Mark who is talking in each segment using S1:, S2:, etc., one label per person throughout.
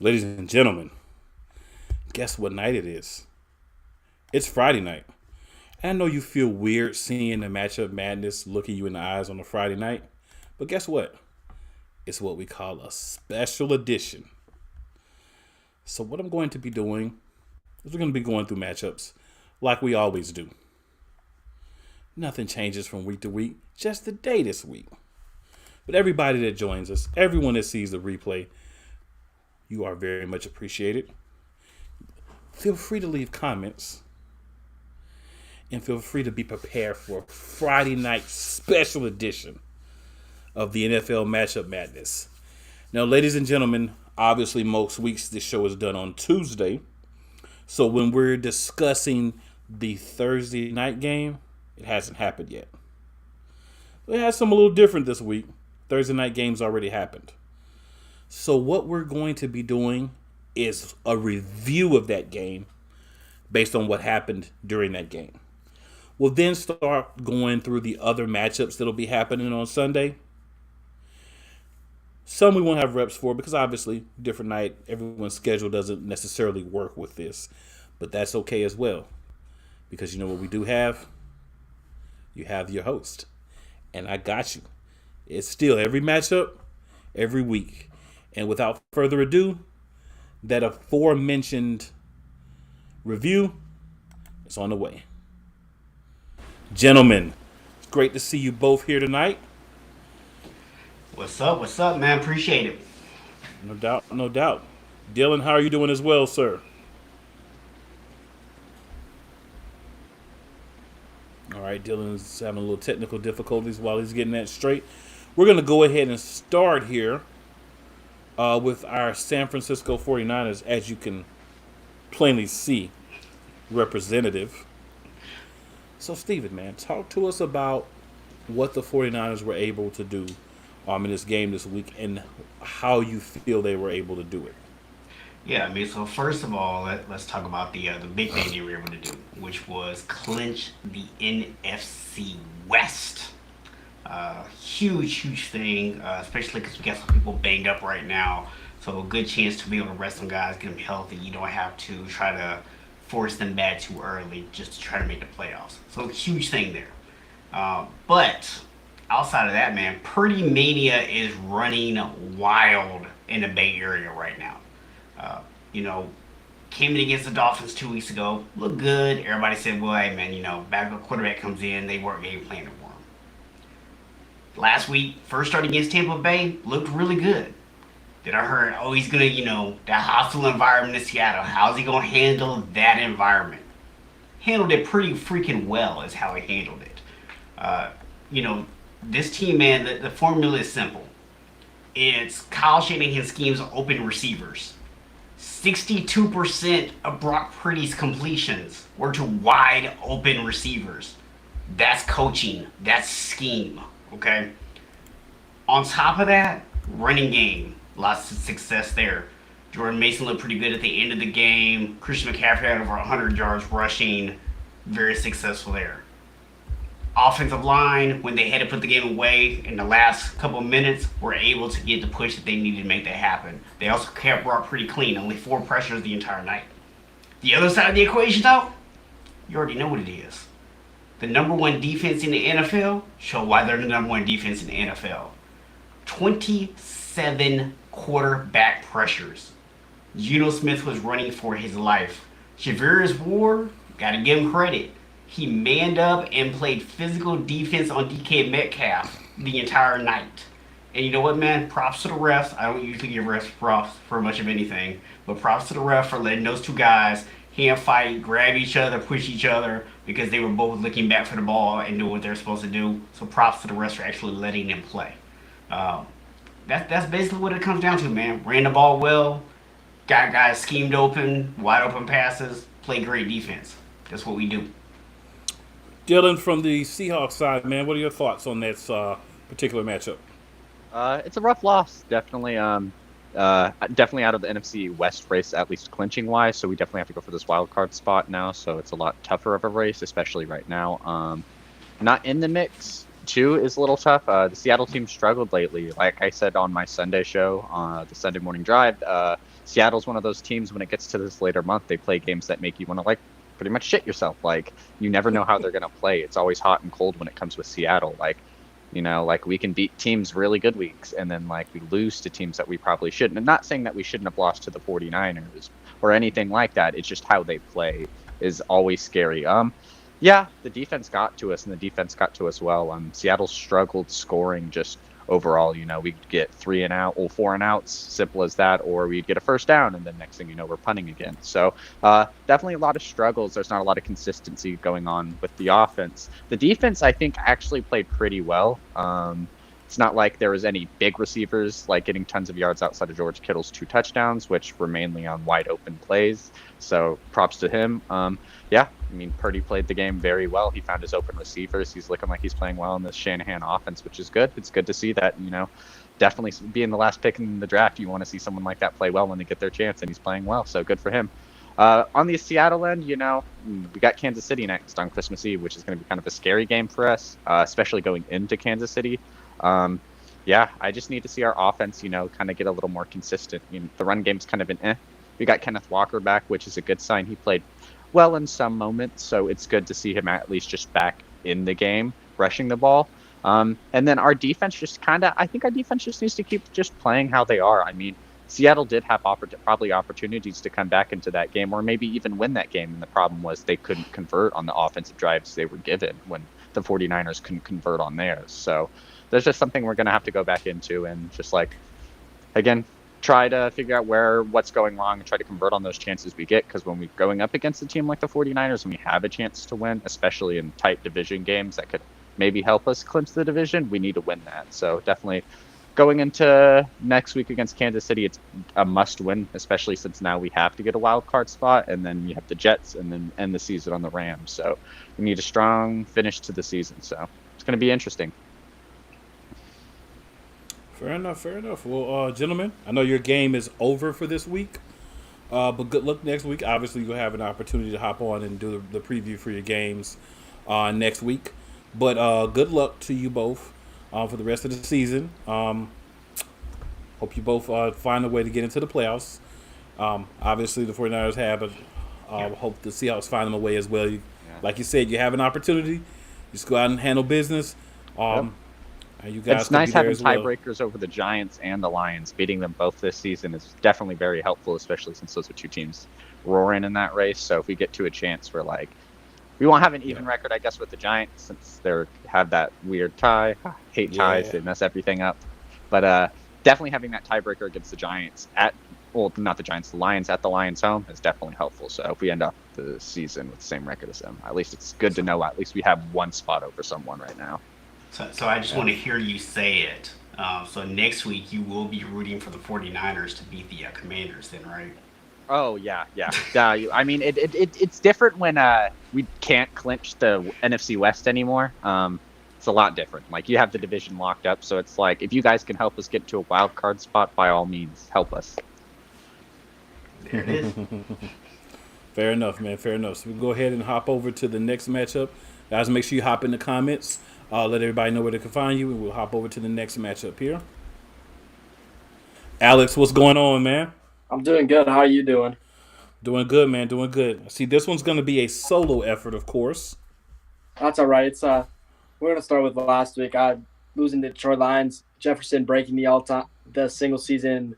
S1: Ladies and gentlemen, guess what night it is? It's Friday night. And I know you feel weird seeing the matchup madness looking you in the eyes on a Friday night, but guess what? It's what we call a special edition. So what I'm going to be doing is we're going to be going through matchups like we always do. Nothing changes from week to week, just the day this week. But everybody that joins us, everyone that sees the replay, you are very much appreciated. Feel free to leave comments. And feel free to be prepared for a Friday night special edition of the NFL Matchup Madness. Now, ladies and gentlemen, obviously most weeks this show is done on Tuesday. So when we're discussing the Thursday night game, it hasn't happened yet. It has something a little different this week. Thursday night games already happened. So what we're going to be doing is a review of that game based on what happened during that game. We'll then start going through the other matchups that'll be happening on Sunday. Some we won't have reps for because obviously different night, everyone's schedule doesn't necessarily work with this. But that's okay as well. Because you know what we do have? You have your host. And I got you. It's still every matchup, every week. And without further ado, that aforementioned review is on the way. Gentlemen, it's great to see you both here tonight.
S2: What's up, man? Appreciate it.
S1: No doubt, no doubt. Dylan, how are you doing as well, sir? All right, Dylan's having a little technical difficulties while he's getting that straight. We're going to go ahead and start here with our San Francisco 49ers, as you can plainly see, representative. So, Steven, man, talk to us about what the 49ers were able to do in this game this week and how you feel they were able to do it.
S2: Yeah, I mean, so first of all, let's talk about the big thing they were able to do, which was clinch the NFC West. Huge thing, especially because we got some people banged up right now. So a good chance to be able to rest some guys, get them healthy. You don't have to try to force them back too early just to try to make the playoffs. So huge thing there. But outside of that, man, Purdy Mania is running wild in the Bay Area right now. Came in against the Dolphins 2 weeks ago, looked good. Everybody said, well, hey, man, backup quarterback comes in, they weren't game planning for him. Last week, first start against Tampa Bay, looked really good. Then I heard, he's going to, that hostile environment in Seattle. How's he going to handle that environment? Handled it pretty freaking well is how he handled it. This team, man, the formula is simple. It's Kyle Shanahan schemes open receivers. 62% of Brock Purdy's completions were to wide open receivers. That's coaching. That's scheme. Okay? On top of that, running game. Lots of success there. Jordan Mason looked pretty good at the end of the game. Christian McCaffrey had over 100 yards rushing. Very successful there. Offensive line, when they had to put the game away in the last couple of minutes, were able to get the push that they needed to make that happen. They also kept Brock pretty clean. Only 4 pressures the entire night. The other side of the equation, though, you already know what it is. The number 1 defense in the NFL show why they're the number 1 defense in the NFL. 27 quarterback pressures. Geno Smith was running for his life. Javarius Ward, gotta give him credit. He manned up and played physical defense on DK Metcalf the entire night. And you know what, man? Props to the refs. I don't usually give refs props for much of anything, but props to the ref for letting those two guys hand fight, grab each other, push each other, because they were both looking back for the ball and doing what they're supposed to do. So props to the refs for actually letting them play. That's basically what it comes down to, man. Ran the ball well, got guys schemed open, wide open passes, played great defense. That's what we do.
S1: Dylan, from the Seahawks side, man, what are your thoughts on that particular matchup?
S3: It's a rough loss, definitely. Definitely out of the NFC West race, at least clinching wise. So we definitely have to go for this wild card spot now. So it's a lot tougher of a race, especially right now. Not in the mix too is a little tough. The Seattle team struggled lately. Like I said on my Sunday show, the Sunday morning drive, Seattle's one of those teams when it gets to this later month, they play games that make you want to like pretty much shit yourself. Like you never know how they're going to play. It's always hot and cold when it comes with Seattle. Like, you know, like we can beat teams really good weeks and then like we lose to teams that we probably shouldn't. I'm not saying that we shouldn't have lost to the 49ers or anything like that. It's just how they play is always scary. Yeah, the defense got to us, and the defense got to us well. Seattle struggled scoring just overall. You know, we'd get 4 and outs, simple as that, or we'd get a first down, and then next thing you know, we're punting again. So definitely a lot of struggles. There's not a lot of consistency going on with the offense. The defense, I think, actually played pretty well. It's not like there was any big receivers like getting tons of yards outside of George Kittle's 2 touchdowns, which were mainly on wide open plays. So props to him. Yeah, I mean, Purdy played the game very well. He found his open receivers. He's looking like he's playing well in this Shanahan offense, which is good. It's good to see that, you know, definitely being the last pick in the draft, you want to see someone like that play well when they get their chance, and he's playing well. So good for him. On the Seattle end, you know, we got Kansas City next on Christmas Eve, which is going to be kind of a scary game for us, especially going into Kansas City. Yeah, I just need to see our offense, you know, kind of get a little more consistent. You know, the run game's kind of an eh. We got Kenneth Walker back, which is a good sign. He played well in some moments, so it's good to see him at least just back in the game, rushing the ball. And then our defense I think our defense just needs to keep just playing how they are. I mean, Seattle did have probably opportunities to come back into that game or maybe even win that game, and the problem was they couldn't convert on the offensive drives they were given when the 49ers couldn't convert on theirs. So there's just something we're going to have to go back into and just like, again, try to figure out what's going wrong and try to convert on those chances we get, because when we're going up against a team like the 49ers and we have a chance to win, especially in tight division games that could maybe help us clinch the division, we need to win that. So definitely going into next week against Kansas City, it's a must win, especially since now we have to get a wild card spot, and then you have the Jets and then end the season on the Rams. So we need a strong finish to the season. So it's going to be interesting.
S1: Fair enough. Well, gentlemen, I know your game is over for this week, but good luck next week. Obviously, you'll have an opportunity to hop on and do the preview for your games next week. But good luck to you both for the rest of the season. Hope you both find a way to get into the playoffs. Obviously, the 49ers have hope the Seahawks find them a way as well. Like you said, you have an opportunity. Just go out and handle business. You guys
S3: it's nice having tiebreakers
S1: well.
S3: over the Giants and the Lions. Beating them both this season is definitely very helpful, especially since those are 2 teams roaring in that race. So if we get to a chance where, like, we won't have an even record, I guess, with the Giants since they have that weird tie. I hate ties. They mess everything up. But definitely having that tiebreaker against the Giants not the Giants, the Lions at the Lions' home is definitely helpful. So if we end up the season with the same record as them, at least it's good to know at least we have one spot over someone right now.
S2: So I just want to hear you say it. So next week you will be rooting for the 49ers to beat the Commanders then, right?
S3: Oh, yeah. I mean, it's different when we can't clinch the NFC West anymore. It's a lot different. Like, you have the division locked up, so it's like, if you guys can help us get to a wild card spot, by all means, help us.
S2: There it is.
S1: Fair enough, man. Fair enough. So we'll go ahead and hop over to the next matchup. Guys, make sure you hop in the comments. Let everybody know where they can find you, and we'll hop over to the next matchup here. Alex, what's going on, man?
S4: I'm doing good. How are you doing?
S1: Doing good, man. Doing good. See, this one's going to be a solo effort, of course.
S4: That's all right. It's we're going to start with last week. Losing the Detroit Lions. Jefferson breaking the single season,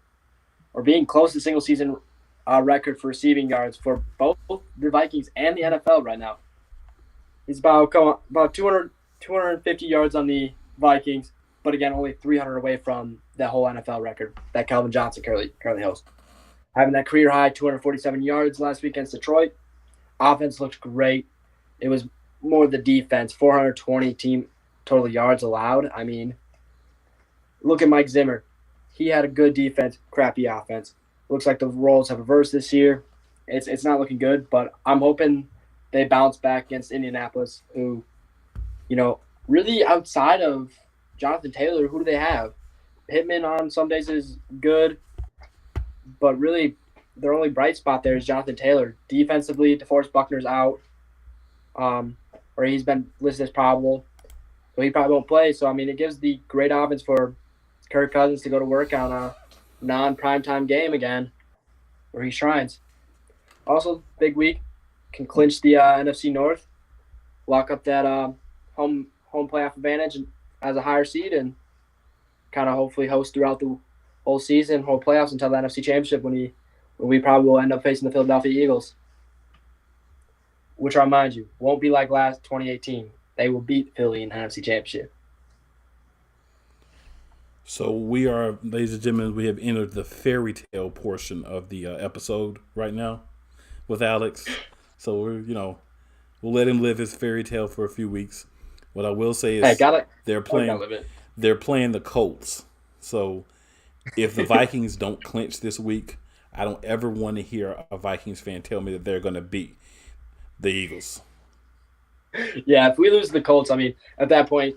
S4: or being close to single season record for receiving yards for both the Vikings and the NFL right now. He's about 250 yards on the Vikings, but again, only 300 away from that whole NFL record that Calvin Johnson currently holds. Having that career high 247 yards last week against Detroit. Offense looked great. It was more the defense, 420 team total yards allowed. I mean, look at Mike Zimmer. He had a good defense, crappy offense. Looks like the roles have reversed this year. It's not looking good, but I'm hoping they bounce back against Indianapolis, who, you know, really outside of Jonathan Taylor, who do they have? Pittman on some days is good, but really their only bright spot there is Jonathan Taylor. Defensively, DeForest Buckner's out, or he's been listed as probable. so he probably won't play. So, I mean, it gives the great offense for Kirk Cousins to go to work on a non-primetime game again where he shines. Also, big week, can clinch the NFC North, lock up that home playoff advantage as a higher seed, and kind of hopefully host throughout the whole season, whole playoffs until the NFC Championship when we probably will end up facing the Philadelphia Eagles, which I remind you won't be like last 2018. They will beat Philly in the NFC Championship.
S1: So we are, ladies and gentlemen, we have entered the fairy tale portion of the episode right now with Alex. So we'll let him live his fairy tale for a few weeks. What I will say is they're playing the Colts. So if the Vikings don't clinch this week, I don't ever want to hear a Vikings fan tell me that they're going to beat the Eagles.
S4: Yeah, if we lose the Colts, I mean, at that point,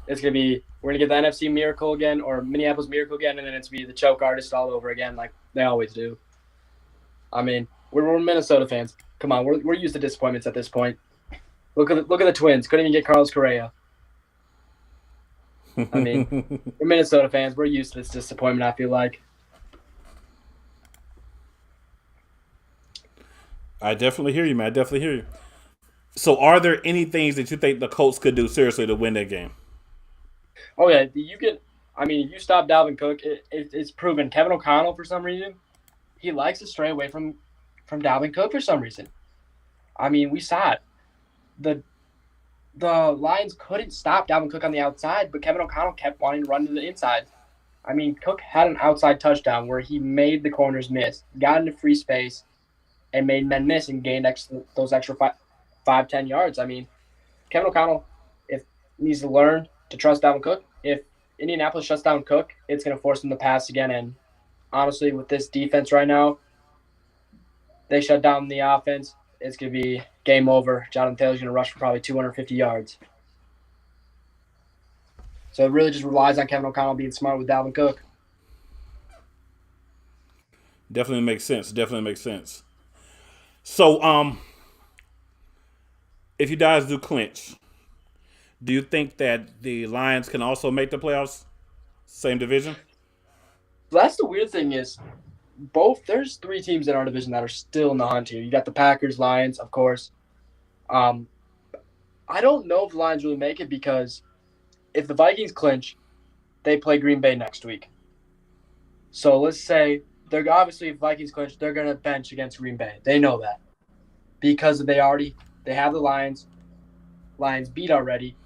S4: it's going to be we're going to get the NFC Miracle again or Minneapolis Miracle again, and then it's going to be the choke artist all over again like they always do. I mean, we're Minnesota fans. Come on, we're used to disappointments at this point. Look at the Twins. Couldn't even get Carlos Correa. I mean, we're Minnesota fans. We're used to this disappointment, I feel like.
S1: I definitely hear you, man. I definitely hear you. So are there any things that you think the Colts could do seriously to win that game?
S4: Oh, yeah. You stop Dalvin Cook. It's proven. Kevin O'Connell, for some reason, he likes to stray away from Dalvin Cook for some reason. I mean, we saw it. The Lions couldn't stop Dalvin Cook on the outside, but Kevin O'Connell kept wanting to run to the inside. I mean, Cook had an outside touchdown where he made the corners miss, got into free space, and made men miss and gained those extra 5-10 yards. I mean, Kevin O'Connell needs to learn to trust Dalvin Cook. If Indianapolis shuts down Cook, it's going to force them to pass again. And honestly, with this defense right now, they shut down the offense. It's going to be game over. Jonathan Taylor's going to rush for probably 250 yards. So it really just relies on Kevin O'Connell being smart with Dalvin Cook.
S1: Definitely makes sense. So, if you guys do clinch, do you think that the Lions can also make the playoffs? Same division?
S4: That's the weird thing is there's three teams in our division that are still in the hunt here. You got the Packers, Lions, of course. I don't know if the Lions really make it because if the Vikings clinch, they play Green Bay next week. So let's say if Vikings clinch, they're going to bench against Green Bay. They know that because they have the Lions beat already.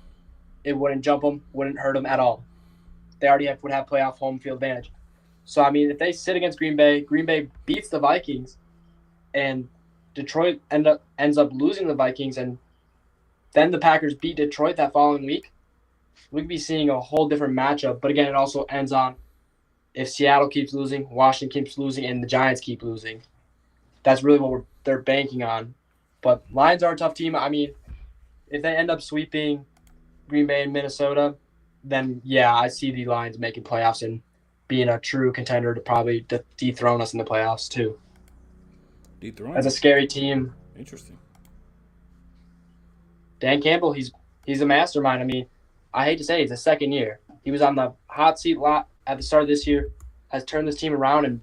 S4: It wouldn't jump them, wouldn't hurt them at all. They already would have playoff home field advantage. So, I mean, if they sit against Green Bay beats the Vikings, and Detroit ends up losing the Vikings, and then the Packers beat Detroit that following week, we could be seeing a whole different matchup. But again, it also ends on if Seattle keeps losing, Washington keeps losing, and the Giants keep losing. That's really what they're banking on. But Lions are a tough team. I mean, if they end up sweeping Green Bay and Minnesota, then, yeah, I see the Lions making playoffs and being a true contender to probably dethrone us in the playoffs, too.
S1: Dethrone?
S4: As a scary team.
S1: Interesting.
S4: Dan Campbell, he's a mastermind. I mean, I hate to say it, he's a second year. He was on the hot seat lot at the start of this year, has turned this team around and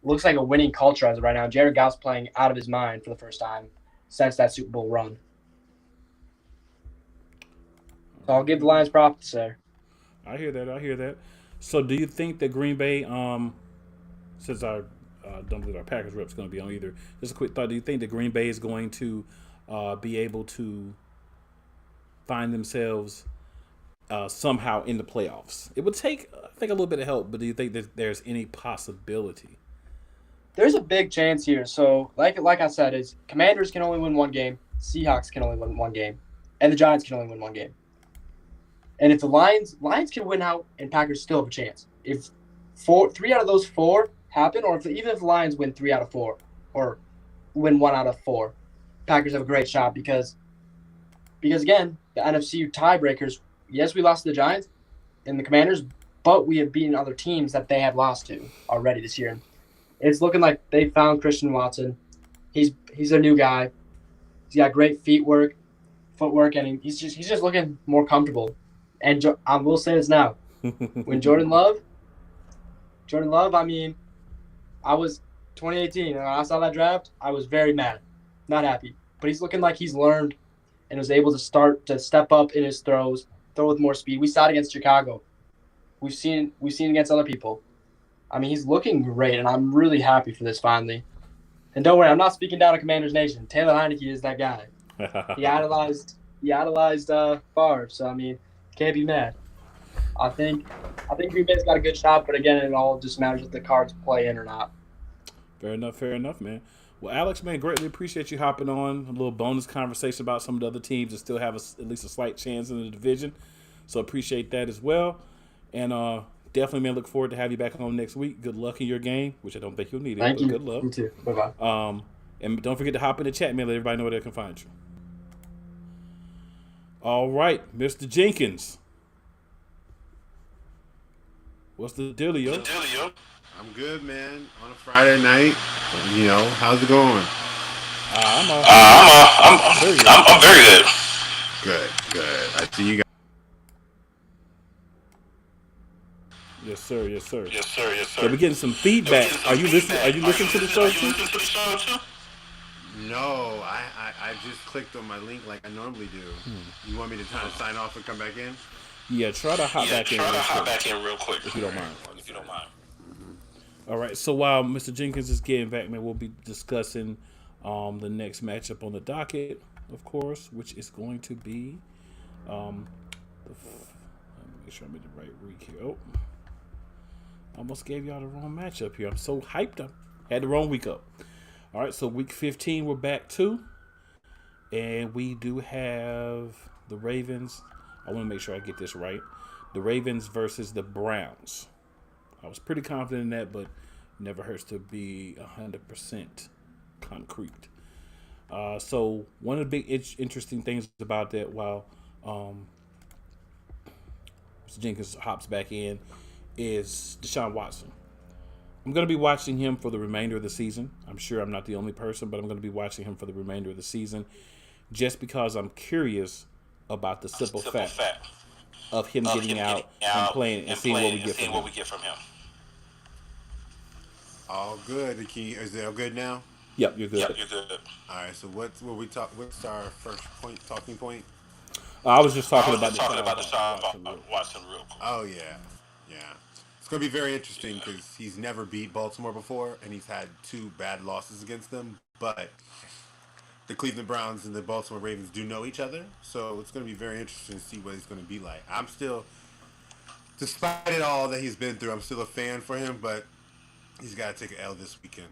S4: looks like a winning culture as of right now. Jared Goff's playing out of his mind for the first time since that Super Bowl run. So I'll give the Lions props there.
S1: I hear that. So do you think that Green Bay, since I don't believe our Packers rep's going to be on either, just a quick thought, do you think that Green Bay is going to be able to find themselves somehow in the playoffs? It would take, I think, a little bit of help, but do you think that there's any possibility?
S4: There's a big chance here. So, like I said, is Commanders can only win one game, Seahawks can only win one game, and the Giants can only win one game. And if the Lions can win out and Packers still have a chance. If 3 out of those 4 happen, or even if the Lions win 3 out of 4 or win 1 out of 4, Packers have a great shot because again, the NFC tiebreakers, yes, we lost to the Giants and the Commanders, but we have beaten other teams that they have lost to already this year. It's looking like they found Christian Watson. He's a new guy. He's got great footwork, and he's just looking more comfortable. And I will say this now. When Jordan Love, I mean, I was 2018, and when I saw that draft, I was very mad, not happy. But he's looking like he's learned and was able to start to step up in his throws, throw with more speed. We saw it against Chicago. We've seen against other people. I mean, he's looking great, and I'm really happy for this finally. And don't worry, I'm not speaking down to Commanders Nation. Taylor Heineke is that guy. He idolized Favre, so I mean, can't be mad. I think Green Bay's got a good shot, but again, it all just matters if the Cards play in or not.
S1: Fair enough, man. Well, Alex, man, greatly appreciate you hopping on. A little bonus conversation about some of the other teams that still have at least a slight chance in the division. So appreciate that as well. And definitely, man, look forward to have you back on next week. Good luck in your game, which I don't think you'll need it.
S4: Thank you.
S1: Good luck.
S4: You too. Bye-bye.
S1: And don't forget to hop in the chat, man. Let everybody know where they can find you. All right, Mr. Jenkins. What's the dealio?
S5: I'm good, man. On a Friday night, how's it going?
S1: I'm very good.
S5: Good. I see you guys.
S1: Yes, sir. So we're getting some feedback. Are you listening to the show too?
S5: No, I just clicked on my link like I normally do. You want me to kind of sign off and come back in?
S1: Yeah, try to hop back in real quick if you don't mind. All right. So while Mr. Jenkins is getting back, man, we'll be discussing the next matchup on the docket, of course, which is going to be let me make sure I'm in the right week here. Oh, almost gave y'all the wrong matchup here. I'm so hyped up. Had the wrong week up. All right. So week 15, we're back to, and we do have the Ravens. I want to make sure I get this right. The Ravens versus the Browns. I was pretty confident in that, but never hurts to be 100% concrete. So one of the big interesting things about that, while Mr. Jenkins hops back in, is Deshaun Watson. I'm going to be watching him for the remainder of the season. I'm sure I'm not the only person, but I'm going to be watching him for the remainder of the season just because I'm curious about the simple fact of him getting out and playing and seeing what we get from him.
S5: All good. Is it all good now?
S1: Yep, you're good.
S5: All right. So what's our first talking point?
S1: I was just talking about Watson real quick.
S5: Oh yeah. It's going to be very interesting because he's never beat Baltimore before, and he's had 2 bad losses against them. But the Cleveland Browns and the Baltimore Ravens do know each other, so it's going to be very interesting to see what he's going to be like. I'm still, despite it all that he's been through, I'm still a fan for him, but he's got to take an L this weekend.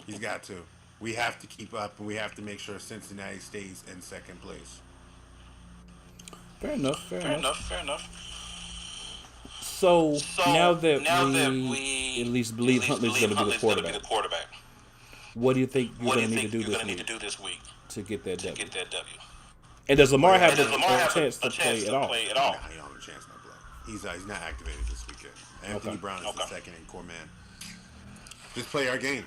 S5: He's got to. We have to keep up, and we have to make sure Cincinnati stays in second place.
S1: Fair enough. So now that we at least believe Huntley's going to be the quarterback, what do you think you're going to need to do this week to get that W? And does Lamar have a chance to play at all?
S5: No, he don't have a chance to play. He's not activated this weekend. Anthony Brown is the second and core man. Just play our game.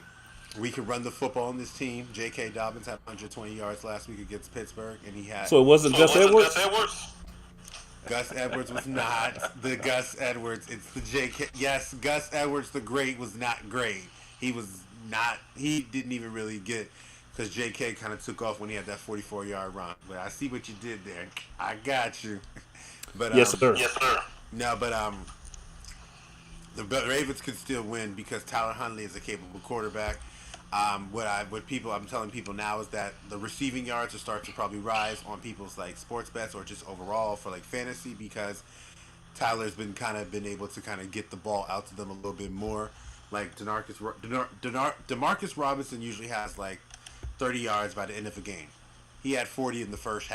S5: We can run the football on this team. J.K. Dobbins had 120 yards last week against Pittsburgh, and he had.
S1: So it wasn't Gus Edwards?
S5: Gus Edwards was not the Gus Edwards. It's the J.K. Yes, Gus Edwards the Great was not great. He was not. He didn't even really get, because J.K. kind of took off when he had that 44-yard run. But I see what you did there. I got you. But
S1: yes, sir.
S5: No, but the Ravens could still win because Tyler Huntley is a capable quarterback. I'm telling people now is that the receiving yards will start to probably rise on people's like sports bets or just overall for like fantasy, because Tyler's been able to get the ball out to them a little bit more. Like Demarcus Robinson usually has like 30 yards by the end of a game. He had 40 in the first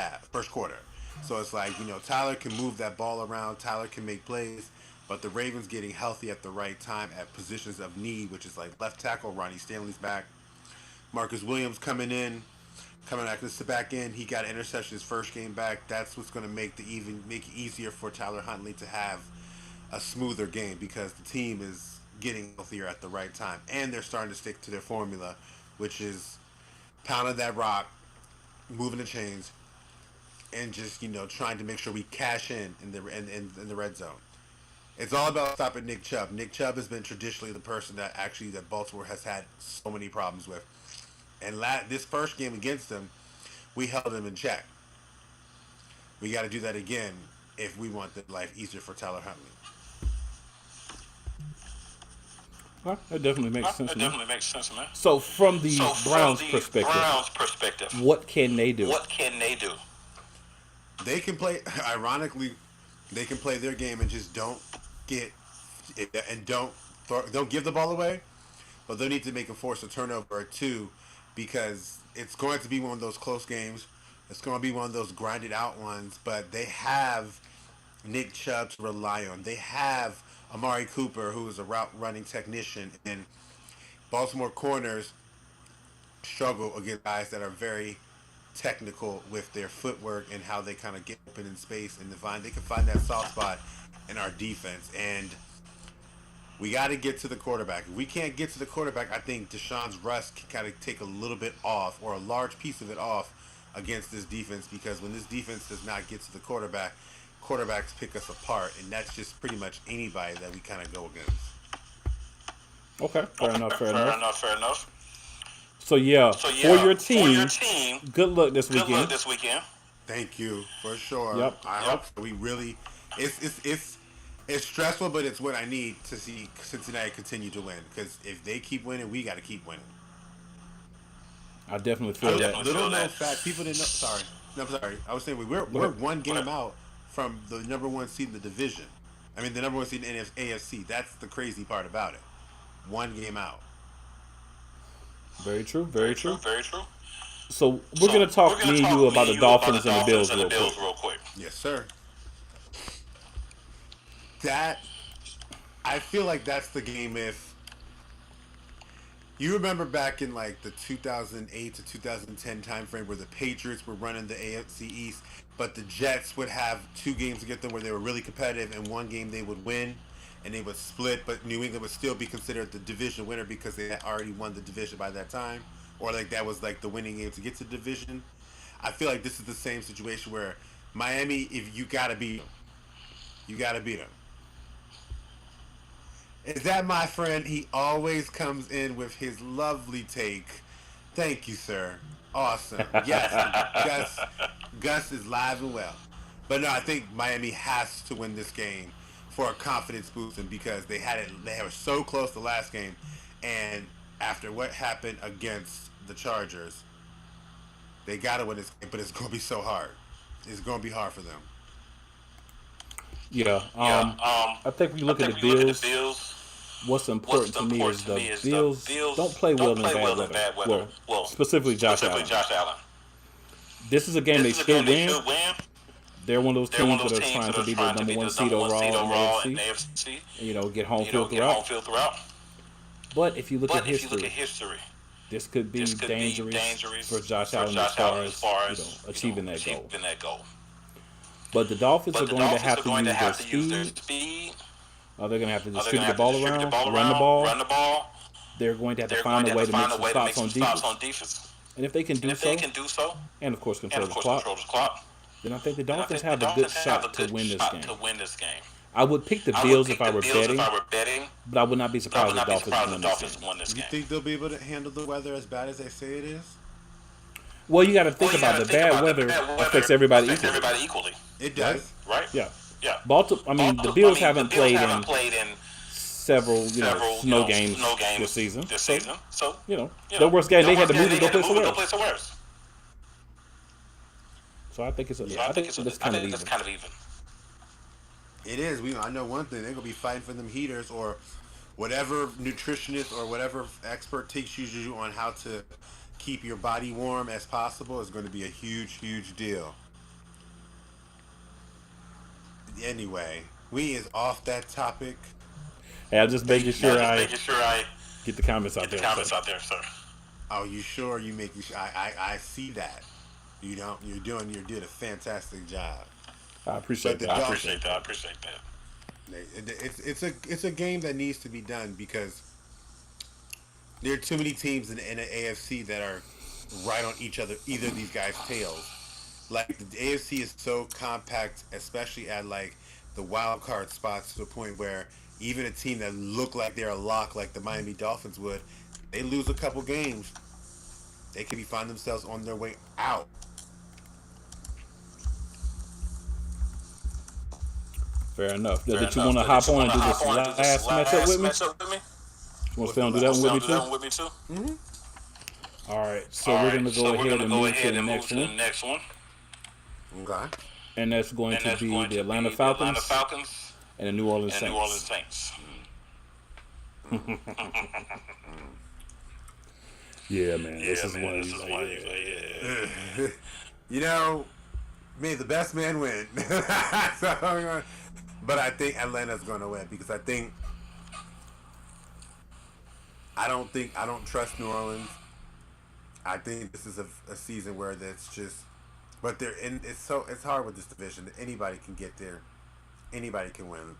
S5: quarter. So it's like, Tyler can move that ball around. Tyler can make plays. But the Ravens getting healthy at the right time at positions of need, which is like left tackle, Ronnie Stanley's back. Marcus Williams coming back in. He got an interception his first game back. That's what's going to make it easier for Tyler Huntley to have a smoother game, because the team is getting healthier at the right time. And they're starting to stick to their formula, which is pounding that rock, moving the chains, and just trying to make sure we cash in the red zone. It's all about stopping Nick Chubb. Nick Chubb has been traditionally the person that Baltimore has had so many problems with. And this first game against them, we held him in check. We got to do that again if we want the life easier for Tyler Huntley.
S1: Well, that definitely makes sense.
S6: That definitely makes sense, man.
S1: So from the Browns' perspective, what can they do?
S6: What can they do?
S5: They can play. Ironically, they can play their game and just don't give the ball away. But they need to force a turnover or two, because it's going to be one of those close games. It's going to be one of those grinded out ones. But they have Nick Chubb to rely on. They have Amari Cooper, who is a route running technician, and Baltimore corners struggle against guys that are very technical with their footwork and how they kind of get open in space, and they can find that soft spot in our defense. And we got to get to the quarterback. If we can't get to the quarterback, I think Deshaun's rust can kind of take a little bit off, or a large piece of it off, against this defense, because when this defense does not get to the quarterback, quarterbacks pick us apart, and that's just pretty much anybody that we kind of go against.
S1: Okay, fair
S6: enough.
S1: So for your team, good luck this weekend.
S5: Thank you, for sure.
S1: Yep.
S5: I hope we really. It's stressful, but it's what I need to see Cincinnati continue to win. Because if they keep winning, we got to keep winning.
S1: I definitely feel that.
S5: Little known fact, people didn't know. Sorry, I'm sorry. I was saying we're one game out from the number one seed in the division. I mean, the number one seed in AFC. That's the crazy part about it. One game out.
S1: Very true. So we're gonna talk me and you about the Dolphins and the Bills real quick.
S5: Yes, sir. I feel like that's the game. If you remember back in like the 2008 to 2010 timeframe, where the Patriots were running the AFC East, but the Jets would have 2 games against them where they were really competitive, and one game they would win, and they would split, but New England would still be considered the division winner because they had already won the division by that time, or like that was like the winning game to get to the division. I feel like this is the same situation where Miami, if you gotta beat them, you gotta beat them. Is that my friend? He always comes in with his lovely take. Thank you, sir. Awesome. Yes, Gus is live and well. But no, I think Miami has to win this game for a confidence boost, and because they were so close the last game, and after what happened against the Chargers, they gotta win this game. But it's gonna be so hard. It's gonna be hard for them.
S1: Yeah. I think we look at the Bills. What's important to me is the Bills don't play well in bad weather. Well, specifically Josh Allen. This is a game they should win. They're one of those teams that are trying to be the number one seed overall in the AFC. Get home field throughout. But if you look at history, this could be dangerous for Josh Allen as far as achieving that goal. But the Dolphins are going to have to use their speed. They're going to have to distribute the ball around, run the ball. They're going to have to find a way to make some stops on defense. And if they can do so, and of course control the clock, then I think the Dolphins have a good shot to win this game. I would pick the Bills if I were betting, but I would not be surprised if the Dolphins won this game.
S5: You think they'll be able to handle the weather as bad as they say it is?
S1: Well, you got to think about the bad weather affects everybody equally.
S5: It does,
S6: right?
S1: Yeah. The Bills haven't played in several snow games this season. So their worst game, they had to move and go play somewhere else. So I think it's kind of even.
S5: It is. I know one thing. They're gonna be fighting for them heaters, or whatever nutritionist or whatever expert teaches you on how to keep your body warm as possible is going to be a huge deal. Anyway, we is off that topic.
S1: Hey, I'm just making sure I get the comments out there, sir.
S5: Oh, you sure? You making sure? I see that. You did a fantastic job.
S1: I appreciate that.
S6: I appreciate that.
S5: It's a game that needs to be done, because there are too many teams in the AFC that are right on either of these guys' tails. like the AFC is so compact, especially at like the wild card spots, to the point where even a team that look like they're a lock, like the Miami Dolphins would, they lose a couple games, they could find themselves on their way out.
S1: Fair enough. Did you want to hop on and do this last matchup with me? You want to stay on and do that one with me too? All right. So we're going to go ahead and move to the next one.
S5: Okay.
S1: And that's going to be the Atlanta Falcons and the New Orleans Saints. Yeah, man. This is one of these.
S5: You know, may the best man win. But I think Atlanta's going to win because I don't trust New Orleans. I think this is a season where that's just, but they're in. It's hard with this division. Anybody can get there. Anybody can win.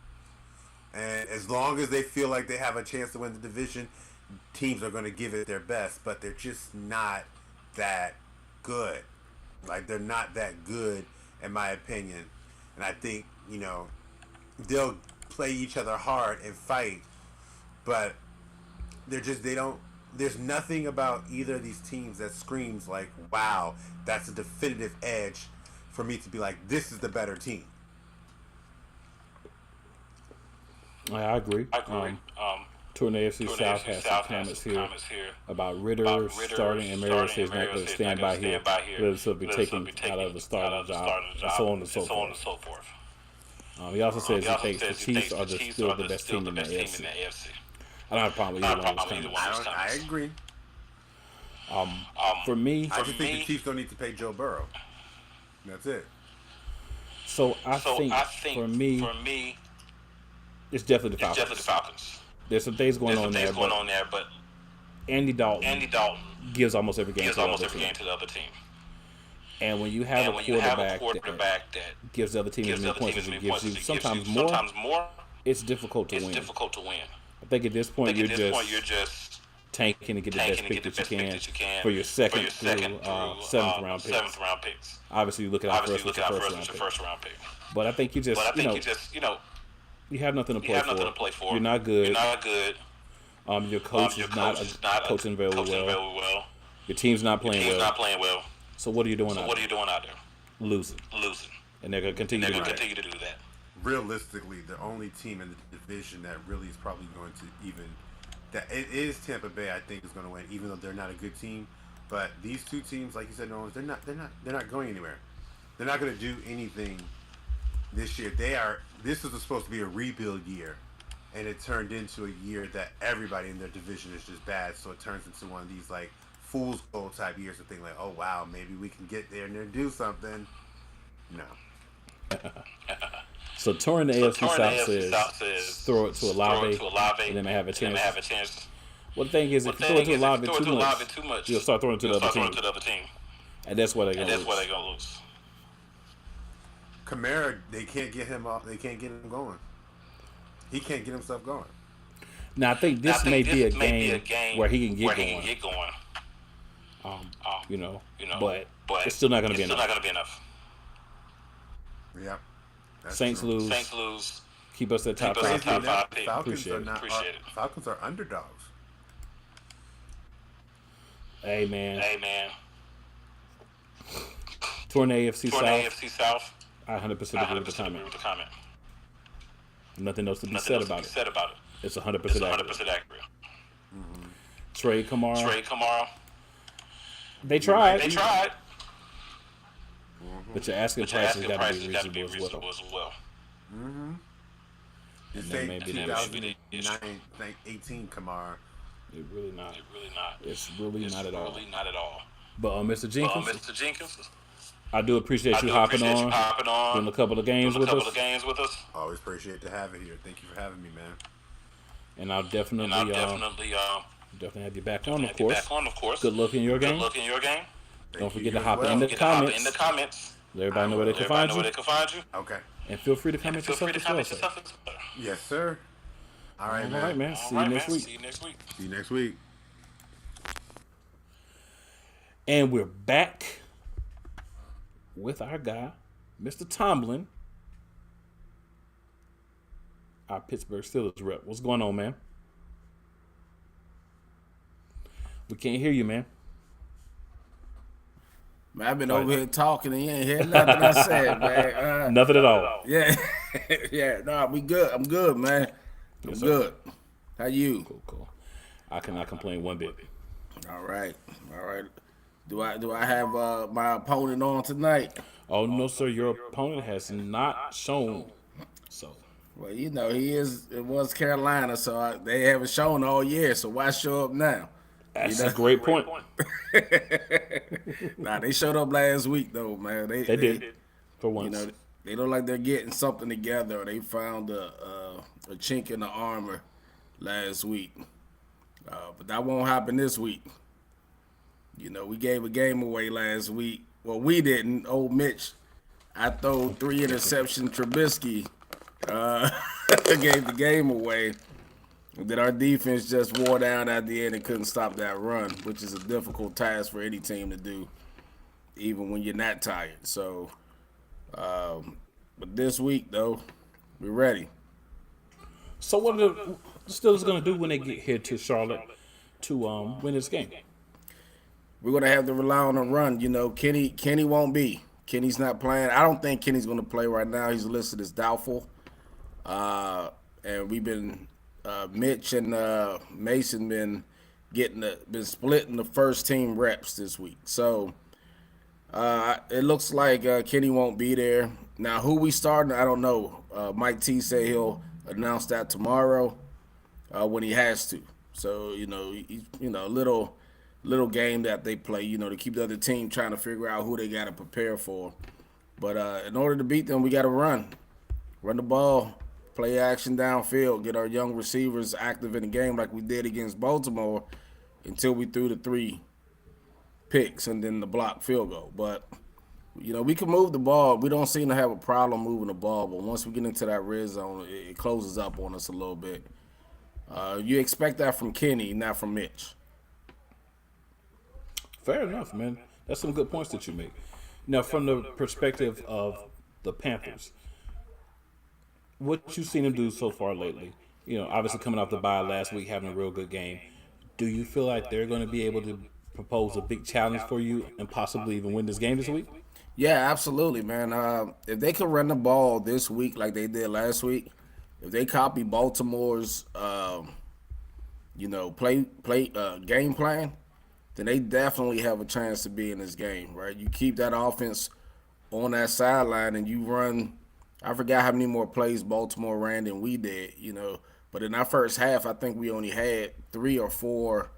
S5: And as long as they feel like they have a chance to win the division, teams are going to give it their best. But they're just not that good. Like, they're not that good, in my opinion. And I think, they'll play each other hard and fight, but there's nothing about either of these teams that screams like, wow, that's a definitive edge for me to be like, this is the better team.
S1: I agree. Tour in the AFC South has some comments here about Ritter starting, and Mariota says not going to stand by here. Ritter will be taken out of the starting job, and so on and so forth. He also says he thinks the Chiefs are still the best team in the AFC. I don't have a problem with either one of those comments.
S5: I agree.
S1: For me,
S5: I just think the Chiefs don't need to pay Joe Burrow. That's it.
S1: So I think for me, it's definitely the Falcons. There's some things going on there, but Andy Dalton gives almost every game to the other team. And when you have a quarterback that gives the other team as many points as he gives you, sometimes more, it's difficult to win. I think at this point you're just tanking to get the best pick that you can for your second through seventh round picks. Obviously, you look at our first with your first round pick. But I think you just you have nothing to play for. You're not good. Your coach is not coaching very well. Your team's not playing well. So what are you doing out there? Losing. And they're going to continue to do that.
S5: Realistically, the only team in the division that really is probably going to that it is Tampa Bay. I think is going to win, even though they're not a good team. But these two teams, like you said, Nolan, they're not going anywhere. They're not going to do anything this year. This was supposed to be a rebuild year, and it turned into a year that everybody in their division is just bad. So it turns into one of these like fool's gold type years of thinking like, oh wow, maybe we can get there and do something. No.
S1: So touring the AFC South says throw it to Olave, and then they have a chance. Well, the thing is, if you throw it to Olave too much, you'll start throwing to the other team. And that's where they're going to lose.
S5: Kamara, they can't get him off. They can't get him going. He can't get himself going.
S1: Now, I think this may be a game where he can get going. But it's still not going to be enough.
S5: Yeah.
S1: Saints lose. Keep us at top 5 pick. Appreciate it.
S5: Falcons are underdogs.
S1: Hey, man. Touring the AFC South. I 100% agree with the comment. Nothing else to be said about it. It's 100% accurate.
S5: Mm-hmm.
S1: Trade Kamara. They tried. Mm-hmm. But your asking price has got to be reasonable as well.
S5: Mm-hmm.
S1: And then maybe
S5: 18 Kamara.
S1: It's really not. It's really not at all. But Mr. Jenkins, I do appreciate you hopping on, doing a couple of games with us.
S5: Always appreciate to have it here. Thank you for having me, man.
S1: And I'll definitely have you back on, of course. Good luck in your game. Don't forget to hop in the comments. Let everybody know where they can find you.
S5: Okay.
S1: And feel free to comment yourself as well, sir.
S5: Yes, sir. All right,
S1: man. See you next week. And we're back. with our guy, Mr. Tomlin, our Pittsburgh Steelers rep. What's going on, man? We can't hear you, man.
S7: Man, I've been over here talking and you ain't heard nothing I said, man.
S1: Nothing at all.
S7: Yeah. Yeah, no, we good. I'm good, man. I'm good. How you?
S1: Cool. I cannot complain one bit.
S7: All right. Do I have my opponent on tonight?
S1: Oh, no, sir. Your opponent has not shown. So,
S7: Well, you know, it was Carolina, so they haven't shown all year, so why show up now?
S1: that's a great point.
S7: Nah, they showed up last week, though, man. They
S1: did, for once.
S7: You know, they look like they're getting something together. Or they found a chink in the armor last week. But that won't happen this week. You know, we gave a game away last week. Well, we didn't. Old Mitch, I throw 3 interception Trubisky gave the game away. And then our defense just wore down at the end and couldn't stop that run, which is a difficult task for any team to do, even when you're not tired. So, but this week, though, we're ready.
S1: So what are the Steelers going to do when they get here to Charlotte to win this game?
S7: We're going to have to rely on a run. You know, Kenny won't be. Kenny's not playing. I don't think Kenny's going to play right now. He's listed as doubtful. And we've been Mitch and Mason been splitting the first team reps this week. So it looks like Kenny won't be there. Now, who we starting, I don't know. Mike T said he'll announce that tomorrow when he has to. So, you know, a little game that they play, you know, to keep the other team trying to figure out who they got to prepare for. But in order to beat them, we got to run the ball, play action downfield, get our young receivers active in the game like we did against Baltimore until we threw the 3 picks and then the blocked field goal. But, you know, we can move the ball. We don't seem to have a problem moving the ball, but once we get into that red zone, it closes up on us a little bit. You expect that from Kenny, not from Mitch.
S1: Fair enough, man. That's some good points that you make. Now, from the perspective of the Panthers, what you've seen them do so far lately, you know, obviously coming off the bye last week, having a real good game, do you feel like they're going to be able to propose a big challenge for you and possibly even win this game this week?
S7: Yeah, absolutely, man. If they could run the ball this week like they did last week, if they copy Baltimore's, game plan, then they definitely have a chance to be in this game, right? You keep that offense on that sideline and you run. I forgot how many more plays Baltimore ran than we did, you know. But in our first half, I think we only had 3 or 4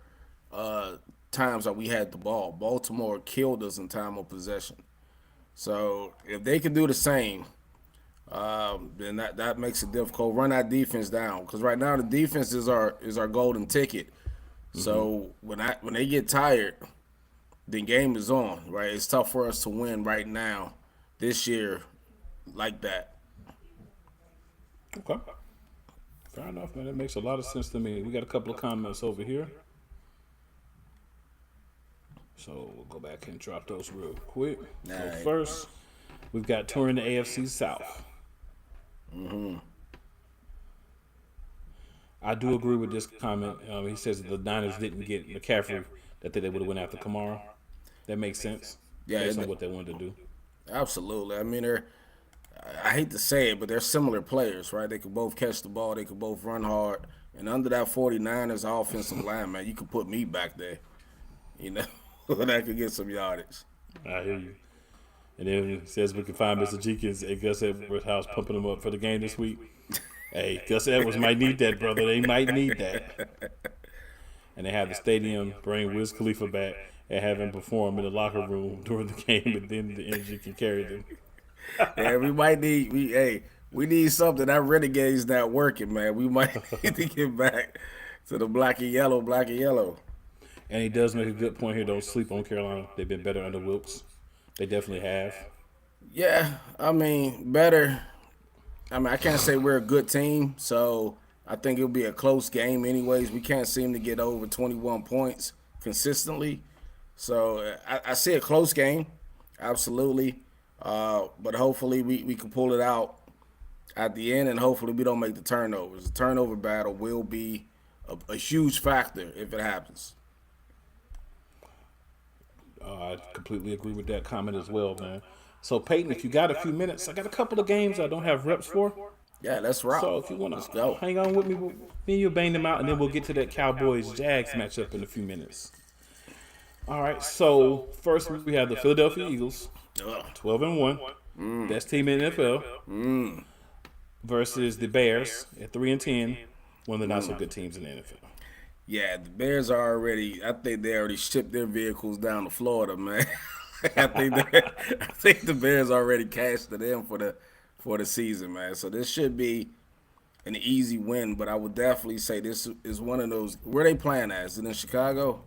S7: times that we had the ball. Baltimore killed us in time of possession. So if they could do the same, then that makes it difficult. Run our defense down, because right now the defense is our golden ticket. Mm-hmm. So when they get tired, the game is on, right? It's tough for us to win right now this year like that.
S1: Okay. Fair enough, man. That makes a lot of sense to me. We got a couple of comments over here. So we'll go back and drop those real quick. So
S7: right.
S1: First, we've got touring the AFC South.
S7: Mm-hmm.
S1: I do agree with this comment. He says that the Niners didn't get McCaffrey, that they would have went after Kamara. That makes sense.
S7: Yeah,
S1: based on what they wanted to do.
S7: Absolutely. I mean, I hate to say it, but they're similar players, right? They could both catch the ball. They could both run hard. And under that 49ers offensive line, man, you could put me back there, you know, that could get some yardage.
S1: I hear you. And then he says we can find Mr. Jenkins at Gus Edwards' house pumping him up for the game this week. Hey, Gus Edwards might need that, brother. They might need that. And they have the stadium bring Wiz Khalifa back and have him perform in the locker room during the game, and then the energy can carry them.
S7: Yeah, we need something. That Renegade's not working, man. We might need to get back to the black and yellow.
S1: And he does make a good point here. Don't sleep on Carolina. They've been better under Wilkes. They definitely have.
S7: Yeah, I mean, better. I mean, I can't say we're a good team, so I think it'll be a close game anyways. We can't seem to get over 21 points consistently. So I see a close game, absolutely. But hopefully we can pull it out at the end, and hopefully we don't make the turnovers. The turnover battle will be a huge factor if it happens.
S1: I completely agree with that comment as well, man. So, Peyton, if you got a few minutes, I got a couple of games I don't have reps for.
S7: Yeah, let's rock.
S1: So, if you want
S7: Let's
S1: to
S7: go.
S1: hang on with me, me and you'll bang them out, and then we'll get to that Cowboys-Jags matchup in a few minutes. All right, so first we have the Philadelphia Eagles, 12-1, best team in the NFL, versus the Bears at 3-10, one of the not-so-good teams in the NFL.
S7: Yeah, the Bears are already. I think they already shipped their vehicles down to Florida, man. I think the Bears already cashed it in for the season, man. So this should be an easy win. But I would definitely say this is one of those. Where they playing at? Is it in Chicago?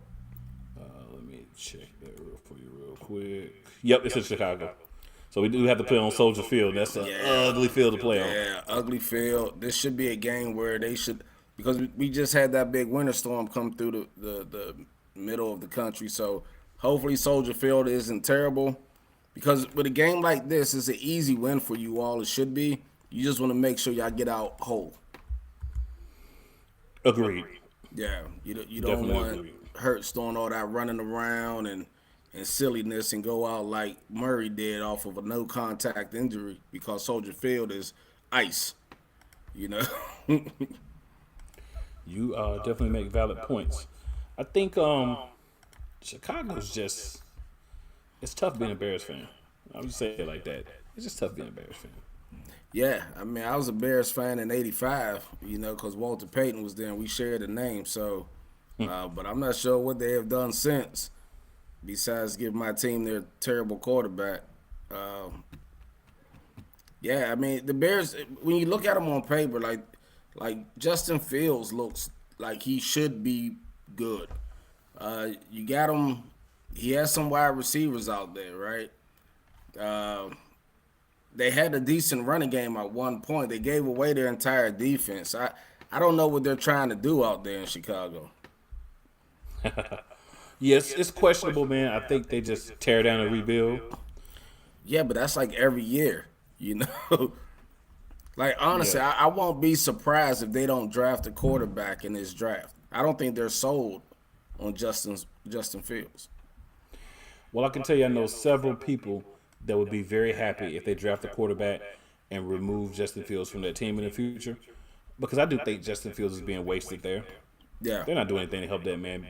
S1: Let me check that for you real quick. Yep, it's in Chicago. So we do have to play on Soldier Field. That's an ugly field to play on.
S7: Yeah, ugly field. This should be a game where they should, because we just had that big winter storm come through the middle of the country. So hopefully Soldier Field isn't terrible, because with a game like this, it's an easy win for you all. It should be. You just want to make sure y'all get out whole.
S1: Agreed.
S7: Yeah, you don't
S1: Definitely
S7: want
S1: agree.
S7: Hurts doing all that running around and silliness and go out like Murray did off of a no contact injury, because Soldier Field is ice. You know.
S1: You definitely make valid points. I think Chicago's just, it's tough being a Bears fan. I'll just say it like that. It's just tough being a Bears fan.
S7: Yeah, I mean, I was a Bears fan in '85, you know, because Walter Payton was there and we shared the name. So, but I'm not sure what they have done since, besides give my team their terrible quarterback. Yeah, I mean, the Bears, when you look at them on paper, like Justin Fields looks like he should be good. You got him, he has some wide receivers out there, right? They had a decent running game at one point. They gave away their entire defense. I don't know what they're trying to do out there in Chicago.
S1: Yes, it's questionable, man. I think they just tear down and rebuild.
S7: Yeah, but that's like every year, you know? Like, honestly, I won't be surprised if they don't draft a quarterback in this draft. I don't think they're sold on Justin Fields.
S1: Well, I can tell you I know several people that would be very happy if they draft a quarterback and remove Justin Fields from that team in the future, because I do think Justin Fields is being wasted there.
S7: Yeah.
S1: They're not doing anything to help that man.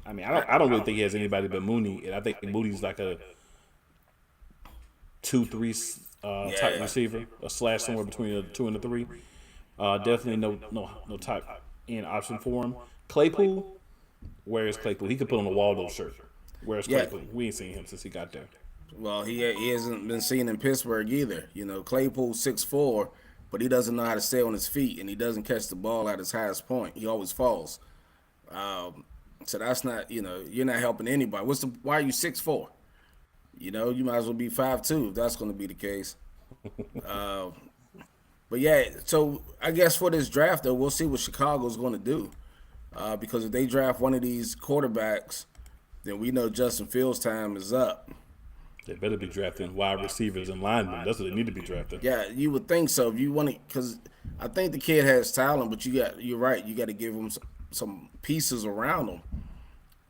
S1: I mean, I don't really think he has anybody but Mooney, and I think Mooney's like a 2-3 type receiver, a slash somewhere between a 2 and a 3. Definitely no type end option for him. Claypool, where is Claypool? He could put on a Waldo shirt. Where's Claypool? We ain't seen him since he got there.
S7: Well, he hasn't been seen in Pittsburgh either. You know, Claypool's 6'4", but he doesn't know how to stay on his feet, and he doesn't catch the ball at his highest point. He always falls. So that's not, you know, you're not helping anybody. Why are you 6'4"? You know, you might as well be 5'2" if that's going to be the case. But yeah, so I guess for this draft, though, we'll see what Chicago's going to do. Because if they draft one of these quarterbacks, then we know Justin Fields' time is up.
S1: They better be drafting wide receivers and linemen. That's what they need to be drafting.
S7: Yeah, you would think so. If you want to, because I think the kid has talent, but you're right. You got to give him some pieces around him.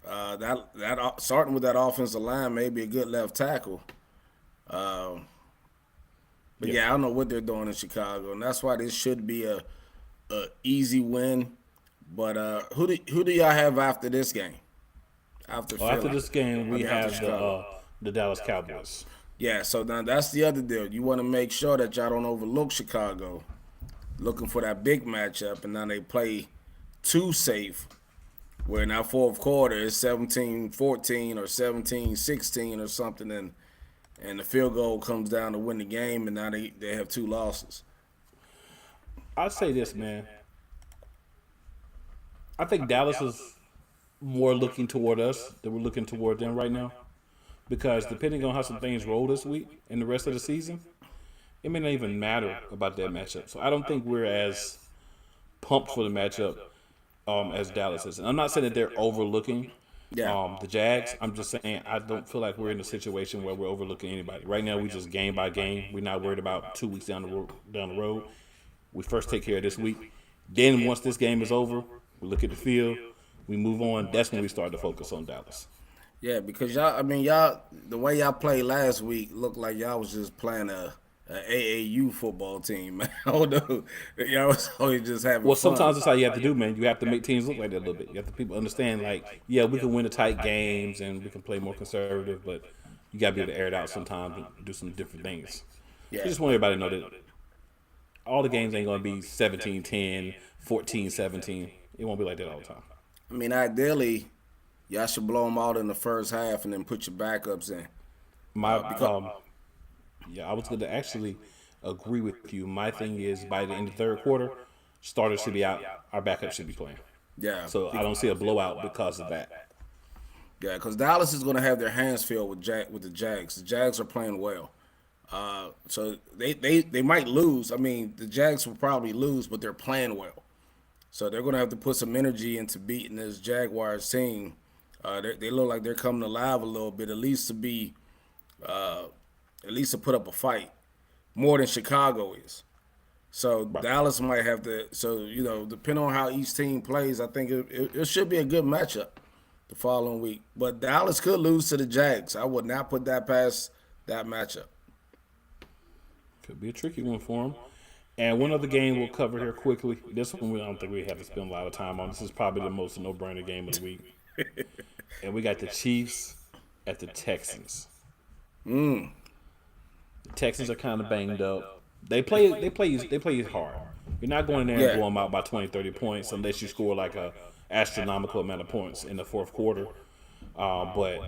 S7: That starting with that offensive line may be a good left tackle. But yeah, I don't know what they're doing in Chicago, and that's why this should be a easy win. But who do y'all have after this game? After
S1: this game, we have the Dallas Cowboys.
S7: Yeah, so now that's the other deal. You want to make sure that y'all don't overlook Chicago, looking for that big matchup, and now they play too safe, where in that fourth quarter it's 17-14 or 17-16 or something, and the field goal comes down to win the game, and now they have 2 losses.
S1: I'd say this, man. I think Dallas is more looking toward us than we're looking toward them right now. Because depending on how some things roll this week and the rest of the season, it may not even matter about that matchup. So I don't think we're as pumped for the matchup as Dallas is. And I'm not saying that they're overlooking
S7: Yeah.
S1: The Jags, I'm just saying, I don't feel like we're in a situation where we're overlooking anybody. Right now, we just game by game. We're not worried about 2 weeks down the road. We first take care of this week. Then once this game is over, we look at the field, we move on. That's when we start to focus on Dallas.
S7: Yeah, because the way y'all played last week looked like y'all was just playing a AAU football team, man. Oh no, y'all was always just having
S1: Well,
S7: fun.
S1: sometimes that's how you have to do, man. You have to make teams look like that a little bit. You have to people understand, like, yeah, we can win the tight games and we can play more conservative, but you got to be able to air it out sometimes and do some different things.
S7: Yeah.
S1: I just want everybody to know that all the games ain't going to be 17-10, 14-17. It won't be like that all the time.
S7: I mean, ideally, y'all should blow them out in the first half and then put your backups in.
S1: I was going to actually agree with you. My thing is, by the end of the third quarter, starters should be out. Our backup should be playing.
S7: Yeah.
S1: So I don't see a blowout because of that.
S7: Yeah, because Dallas is going to have their hands filled with the Jags. The Jags are playing well. So they might lose. I mean, the Jags will probably lose, but they're playing well. So they're going to have to put some energy into beating this Jaguars team. They look like they're coming alive a little bit, at least to put up a fight, more than Chicago is. So Dallas might have to. So depending on how each team plays, I think it should be a good matchup the following week. But Dallas could lose to the Jags. I would not put that past that matchup.
S1: Could be a tricky one for them. And one other game we'll cover here quickly. This one I don't think we have to spend a lot of time on. This is probably the most no-brainer game of the week. And we got the Chiefs at the Texans. The Texans are kind of banged up. They play hard. You're not going in there and blow them out by 20, 30 points unless you score like a astronomical amount of points in the fourth quarter. But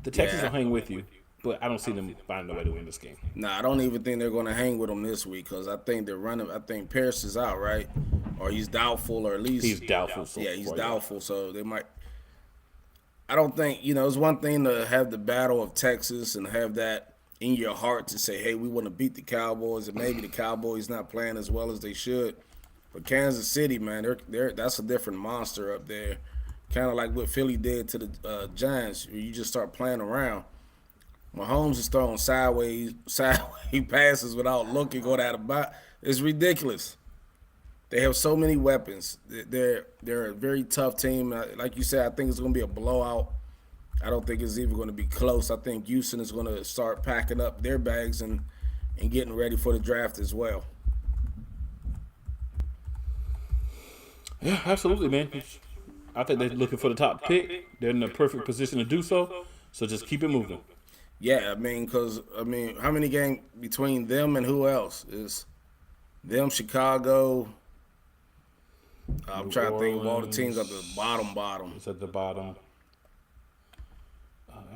S1: the Texans will hang with you. But I don't see them finding a way to win this game.
S7: Nah, I don't even think they're going to hang with them this week because I think they're running. I think Pierce is out, right? Or he's doubtful, or at least
S1: he's doubtful.
S7: He's doubtful. So they might. I don't think it's one thing to have the battle of Texas and have that in your heart to say, hey, we want to beat the Cowboys, and maybe the Cowboys not playing as well as they should. But Kansas City, man, that's a different monster up there. Kind of like what Philly did to the Giants, where you just start playing around. Mahomes is throwing sideways passes without looking or out of bounds. It's ridiculous. They have so many weapons. They're a very tough team. Like you said, I think it's going to be a blowout. I don't think it's even going to be close. I think Houston is going to start packing up their bags and getting ready for the draft as well.
S1: Yeah, absolutely, man. I think they're looking for the top pick. They're in the perfect position to do so. So just keep it moving.
S7: Yeah, I mean, how many games between them and who else? Is them, Chicago? I'm trying to think of all the teams at the bottom.
S1: It's at the bottom.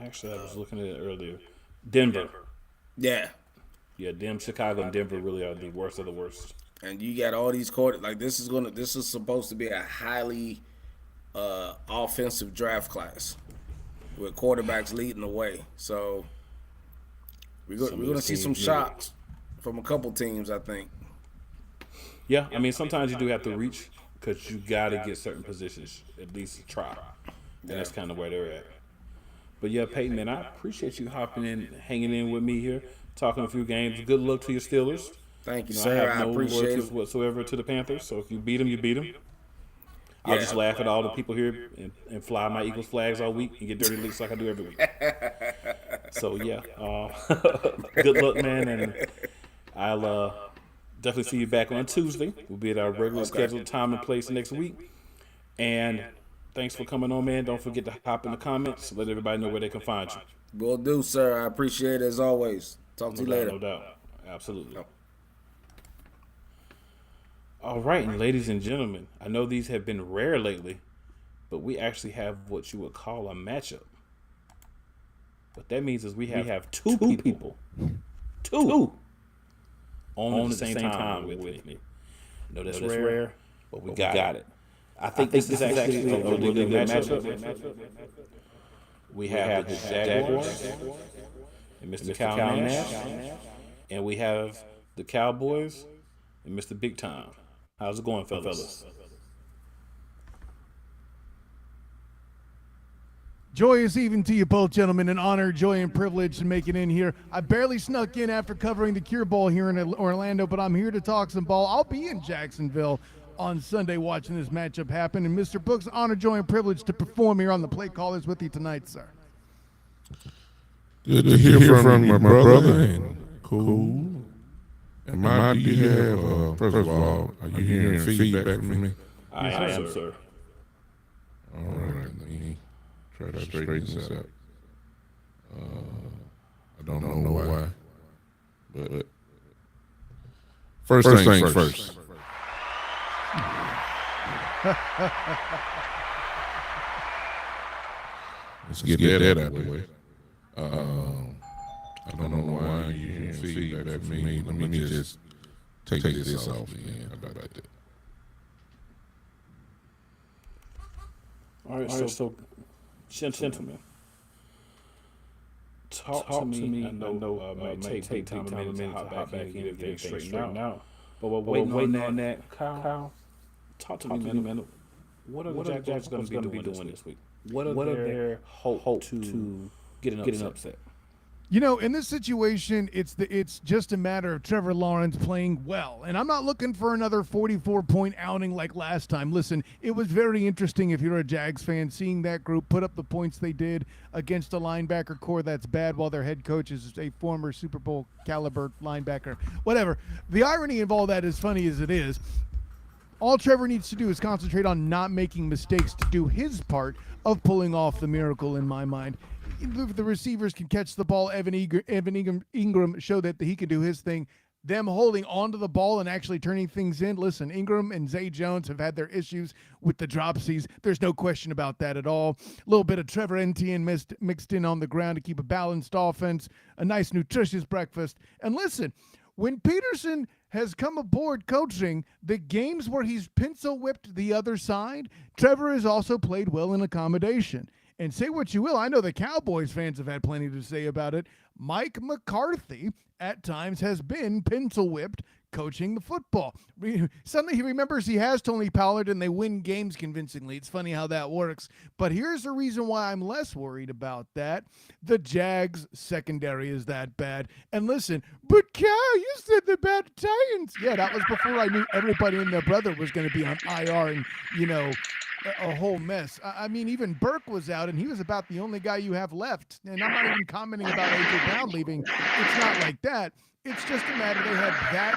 S1: Actually, I was looking at it earlier. Denver.
S7: Yeah.
S1: Yeah, Chicago and Denver really are the worst of the worst.
S7: And you got all these this is supposed to be a highly offensive draft class with quarterbacks leading the way. So we're going to see some shots from a couple teams, I think.
S1: Yeah, I mean, sometimes you do have to reach because you got to get certain positions, at least try. And that's kind of where they're at. But yeah, Peyton, man, I appreciate you hopping in, hanging in with me here, talking a few games. Good luck to your Steelers.
S7: Thank you, sir.
S1: I have no
S7: appreciate
S1: it whatsoever to the Panthers. So if you beat them, you beat them. I'll just laugh at all the people here and fly my Eagles flags all week and get dirty looks like I do every week. So yeah, good luck, man, and I'll definitely see you back on Tuesday. We'll be at our regular scheduled time and place next week. And thanks for coming on, man. Don't forget to hop in the comments. Let everybody know where they can find you.
S7: Will do, sir. I appreciate it as always. Talk to you later.
S1: No doubt. Absolutely. All right, and ladies and gentlemen, I know these have been rare lately, but we actually have what you would call a matchup. What that means is we have two people on the same time with me. I know that's rare, but we got it. I think this is actually a really good matchup. We have the Jaguars and Mr. Cal Nash, and we have the Cowboys and Mr. Big Time. How's it going, fellas?
S8: Joyous evening to you both, gentlemen. An honor, joy, and privilege to make it in here. I barely snuck in after covering the Cure Bowl here in Orlando, but I'm here to talk some ball. I'll be in Jacksonville on Sunday watching this matchup happen. And Mr. Brooks, honor, joy, and privilege to perform here on the Play Callers with you tonight, sir.
S9: Good to hear from my brother. And cool. And Mike, do you have, first of all, are you hearing feedback from me?
S1: I am, sir.
S9: All right, let me try to straighten this out. I don't know why, but first things first. Let's get that out of the way. I don't know why you're hearing feedback from me. Let me just take this off again. How about that?
S1: All right, so gentlemen, talk to me. I know it might take time a minute to hop back in and get everything straightened out. But we're waiting on that. Kyle, talk to me, man. What are the Jags going to be doing this week? What are their hope to get an upset?
S8: You know, in this situation, it's just a matter of Trevor Lawrence playing well. And I'm not looking for another 44-point outing like last time. Listen, it was very interesting if you're a Jags fan, seeing that group put up the points they did against a linebacker core that's bad while their head coach is a former Super Bowl caliber linebacker. Whatever. The irony of all that, as funny as it is, all Trevor needs to do is concentrate on not making mistakes to do his part of pulling off the miracle, in my mind. If the receivers can catch the ball, Evan Ingram showed that he can do his thing. Them holding onto the ball and actually turning things in. Listen, Ingram and Zay Jones have had their issues with the dropsies. There's no question about that at all. A little bit of Trevor Etienne mixed in on the ground to keep a balanced offense, a nice nutritious breakfast. And listen, when Peterson has come aboard coaching, the games where he's pencil whipped the other side, Trevor has also played well in accommodation. And say what you will, I know the Cowboys fans have had plenty to say about it. Mike McCarthy, at times, has been pencil whipped coaching the football. Suddenly he remembers he has Tony Pollard and they win games convincingly. It's funny how that works. But here's the reason why I'm less worried about that. The Jags secondary is that bad. And listen, but Cal, you said the bad Titans. Yeah, that was before I knew everybody and their brother was going to be on IR and, a whole mess. I mean, even Burke was out, and he was about the only guy you have left. And I'm not even commenting about A.J. Brown leaving. It's not like that. It's just a matter they had that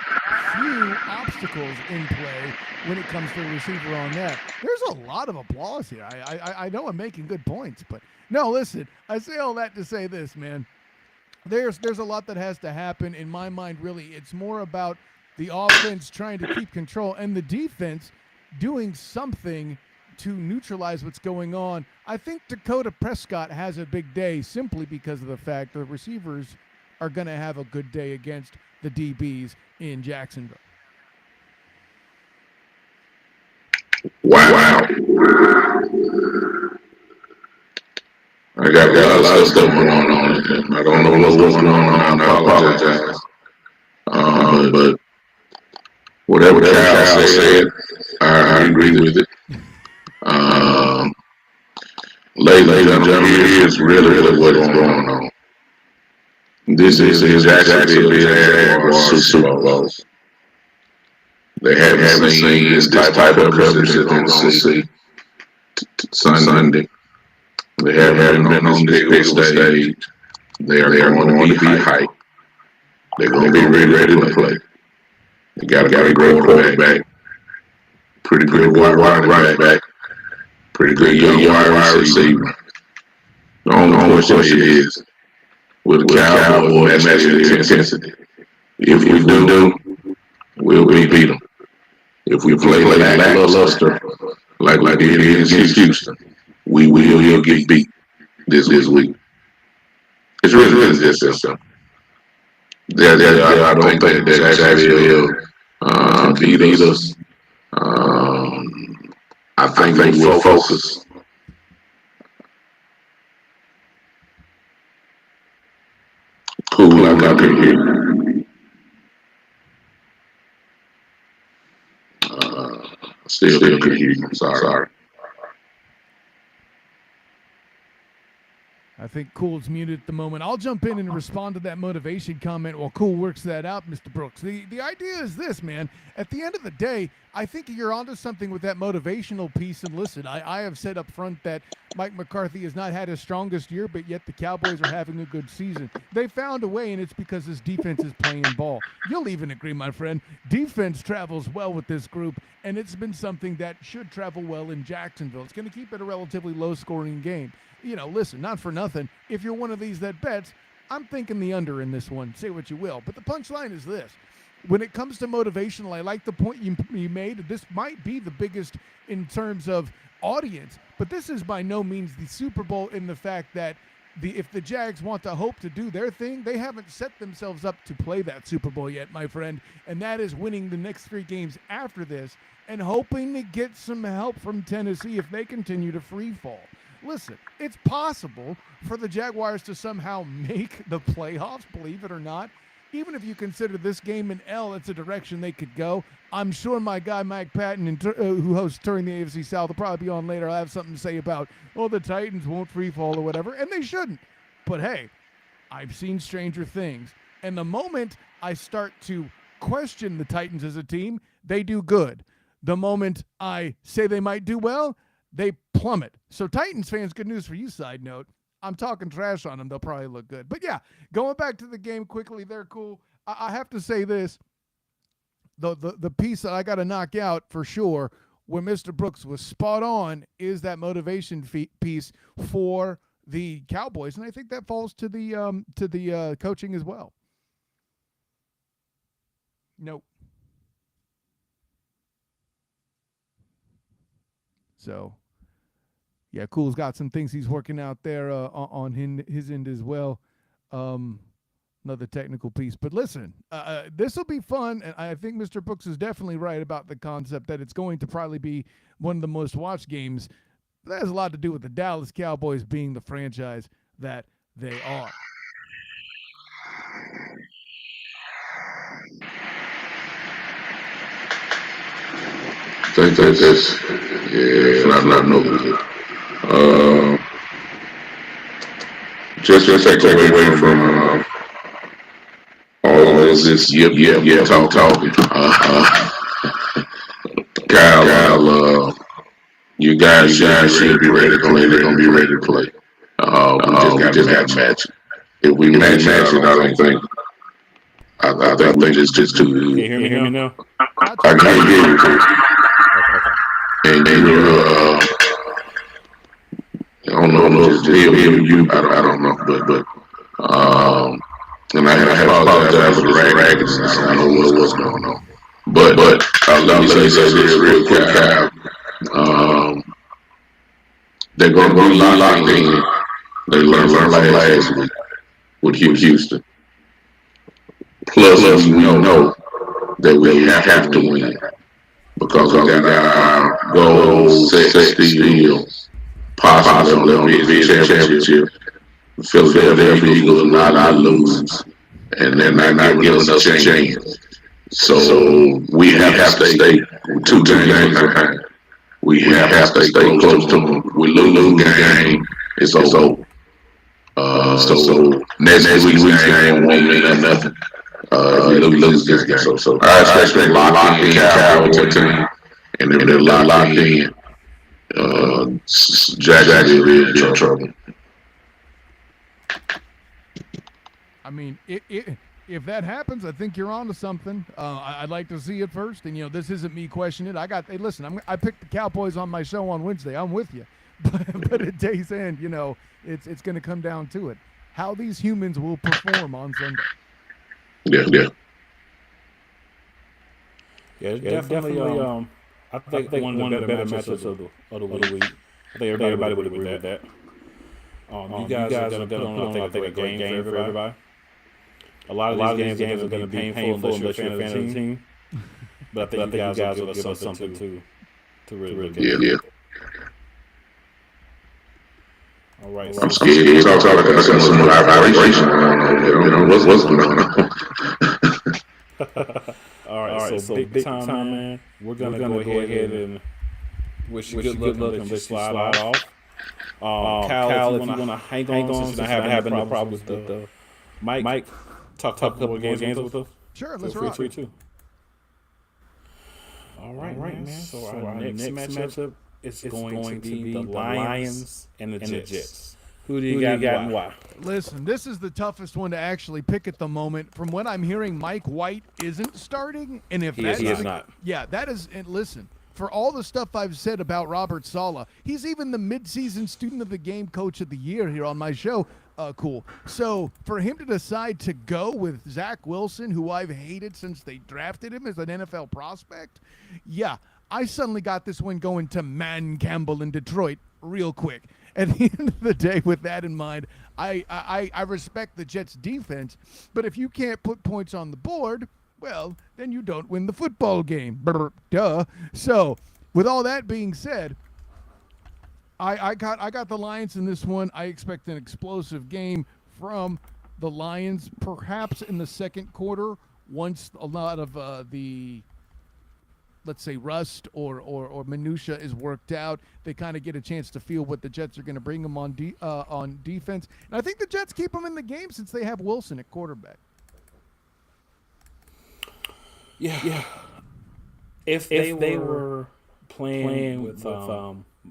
S8: few obstacles in play when it comes to the receiver on that. There's a lot of applause here. I know I'm making good points, but no, listen, I say all that to say this, man. There's a lot that has to happen. In my mind, really, it's more about the offense trying to keep control and the defense doing something to neutralize what's going on. I think Dakota Prescott has a big day simply because of the fact the receivers are going to have a good day against the DBs in Jacksonville.
S9: Wow. I got a lot of stuff going on. I don't know what's going on. I apologize. But whatever Cal said, I agree with it. Ladies and gentlemen, here's really what is going on. This is Jacksonville Jaguars Super Bowl. They haven't seen this type of coverage that they're going to see Sunday. They haven't been on this big stage. They are going to be hyped. They're going to be ready to play. They got a great quarterback, pretty good wide back, pretty good young wide receiver. The only question is, will the Cowboys match the intensity? If we do, we'll beat them. If we play lackluster, like we did against Houston, we will get beat this week. It's really just simple. I don't think that Jacksonville can beat us. I think we'll focus. Cool, I can hear you. Still can hear you. I'm sorry.
S8: I think Cool's muted at the moment. I'll jump in and respond to that motivation comment while Cool works that out, Mr. Brooks. The idea is this, man. At the end of the day, I think you're onto something with that motivational piece. And listen, I have said up front that Mike McCarthy has not had his strongest year, but yet the Cowboys are having a good season. They found a way, and it's because his defense is playing ball. You'll even agree, my friend. Defense travels well with this group, and it's been something that should travel well in Jacksonville. It's going to keep it a relatively low-scoring game. You know, listen, not for nothing. If you're one of these that bets, I'm thinking the under in this one. Say what you will. But the punchline is this. When it comes to motivational, I like the point you made. This might be the biggest in terms of audience, but this is by no means the Super Bowl in the fact that if the Jags want to hope to do their thing, they haven't set themselves up to play that Super Bowl yet, my friend, and that is winning the next 3 games after this and hoping to get some help from Tennessee if they continue to free fall. Listen, it's possible for the Jaguars to somehow make the playoffs, believe it or not. Even if you consider this game an L, it's a direction they could go. I'm sure my guy Mike Patton, who hosts Touring the AFC South, will probably be on later. I'll have something to say about, the Titans won't free fall or whatever, and they shouldn't. But hey, I've seen stranger things. And the moment I start to question the Titans as a team, they do good. The moment I say they might do well, they plummet. So Titans fans, good news for you, side note. I'm talking trash on them. They'll probably look good. But yeah, going back to the game quickly, they're cool. I have to say this. The piece that I got to knock out for sure, where Mr. Brooks was spot on, is that motivation piece for the Cowboys. And I think that falls to the coaching as well. Nope. So, yeah, Cool's got some things he's working out there on his end as well. Another technical piece. But listen, this will be fun. And I think Mr. Brooks is definitely right about the concept that it's going to probably be one of the most watched games. But that has a lot to do with the Dallas Cowboys being the franchise that they are.
S9: I think that's not no good. Just take away from all this talking. Kyle, you guys should be ready to play. They're gonna be ready to play. We just got to match it. If we match it, I don't think. I think it's just too good.
S1: Can you hear me now?
S9: I can't hear you. And I don't know if it's you. I don't know, but and I apologize for the raggedness. I don't know what's going on. But let me say this real quick, Kyle. They're going to be locked in. They learned from last week with Houston. Plus, we know that we have to win because we got our goals set still. Possibly on the division championship. Philadelphia Eagles not lose, and they're not giving us a chance. So we have to stay 2 games behind. We have to stay close to them. We lose the game, it's over. So next week's game won't mean nothing. If we lose this game. So I expect them to lock in Cowboy team, and if they're locked in, Jacksonville is in trouble.
S8: I mean, if that happens, I think you're on to something. I'd like to see it first. And, this isn't me questioning it. Hey, listen, I picked the Cowboys on my show on Wednesday. I'm with you. But at day's end, it's going to come down to it. How these humans will perform on Sunday.
S9: Yeah.
S1: Yeah, definitely. I think one of the better matchups of the week. I think everybody would agree with that. You guys are going to put on, I think, a great game for everybody. A lot of these games are going to be painful unless you're a fan of the team. But I think you guys will give us something to really look at.
S9: Yeah.
S1: All right.
S9: I'm scared. He's talking about some vibration going on. What's going on?
S1: All right. So big time, man. We're gonna go ahead and wish you good luck and just slide off. Kyle, if you want to hang on, since you're not having no problems with the Mike, talk a couple more games with us.
S8: Sure, let's
S1: Feel
S8: rock.
S1: free to. All right, man. So our next matchup is going to be the Lions and the Jets. Who do you got and why?
S8: Listen, this is the toughest one to actually pick at the moment. From what I'm hearing, Mike White isn't starting, and if
S1: He is not.
S8: Yeah, that is. And listen, for all the stuff I've said about Robert Saleh, he's even the midseason student of the game coach of the year here on my show. Cool. So for him to decide to go with Zach Wilson, who I've hated since they drafted him as an NFL prospect, yeah, I suddenly got this one going to Man Campbell in Detroit real quick. At the end of the day, with that in mind, I respect the Jets' defense, but if you can't put points on the board, well, then you don't win the football game. Brr, duh. So, with all that being said, I got the Lions in this one. I expect an explosive game from the Lions, perhaps in the second quarter, once a lot of the, let's say, rust or minutia is worked out. They kind of get a chance to feel what the Jets are going to bring them on defense. And I think the Jets keep them in the game since they have Wilson at quarterback.
S1: Yeah. If they were playing with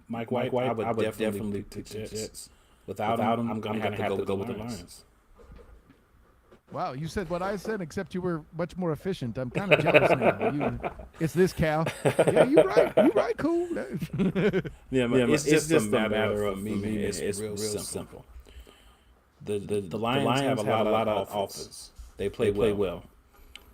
S1: Mike White, I would definitely pick the Jets. Without him, I'm going to have to go with the Lions.
S8: Wow, you said what I said, except you were much more efficient. I'm kind of jealous now. It's this, Cal. Yeah, you're right. You're right, cool.
S1: It's just a matter of me. It's real simple. The Lions have a lot of offense. They play well.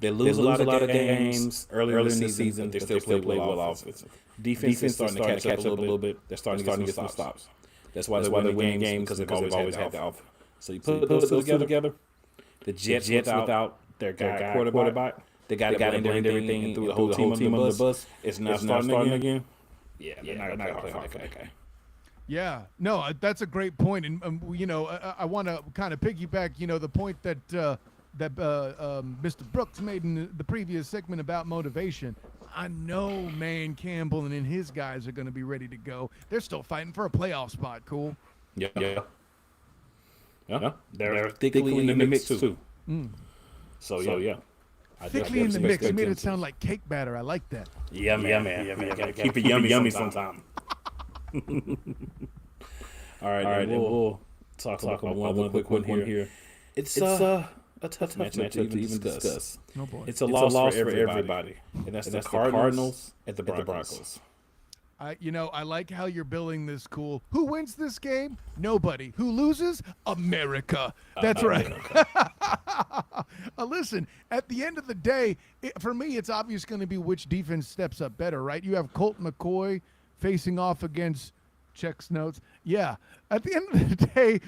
S1: They lose a lot of games earlier in the season. They still play well offense. Defense is starting to catch up a little bit. They're starting to get some stops. That's why they're winning games, because they've always had the offense. So you put those two together. The Jets without their guy quarterback, they got to blend everything and threw the whole team under the bus. It's now starting again. Yeah, they're not going to play hard for that guy.
S8: Yeah, no, that's a great point, and I want to kind of piggyback, the point that Mr. Brooks made in the previous segment about motivation. I know Man Campbell and his guys are going to be ready to go. They're still fighting for a playoff spot. Cool.
S1: Yeah. They're thickly in the mix too. So yeah.
S8: Thickly in the mix. You made it sound like cake batter. I like that.
S1: Yeah, man. Gotta keep it yummy sometime. All right. We'll talk about one quick one here. It's a tough matchup to even discuss.
S8: Oh boy.
S1: It's a loss for everybody. And that's the Cardinals at the Broncos.
S8: I like how you're billing this cool. Who wins this game? Nobody. Who loses? America. That's right. Listen, at the end of the day, for me, it's obvious going to be which defense steps up better, right? You have Colt McCoy facing off against checks notes. Yeah. At the end of the day,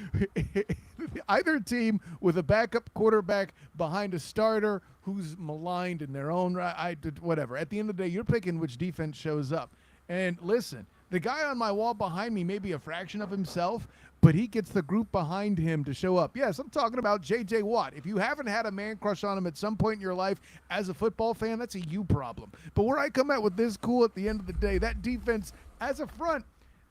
S8: either team with a backup quarterback behind a starter who's maligned in their own right, whatever. At the end of the day, you're picking which defense shows up. And listen, the guy on my wall behind me may be a fraction of himself, but he gets the group behind him to show up. Yes, I'm talking about J.J. Watt. If you haven't had a man crush on him at some point in your life as a football fan, that's a you problem. But where I come at with this cool at the end of the day, that defense as a front,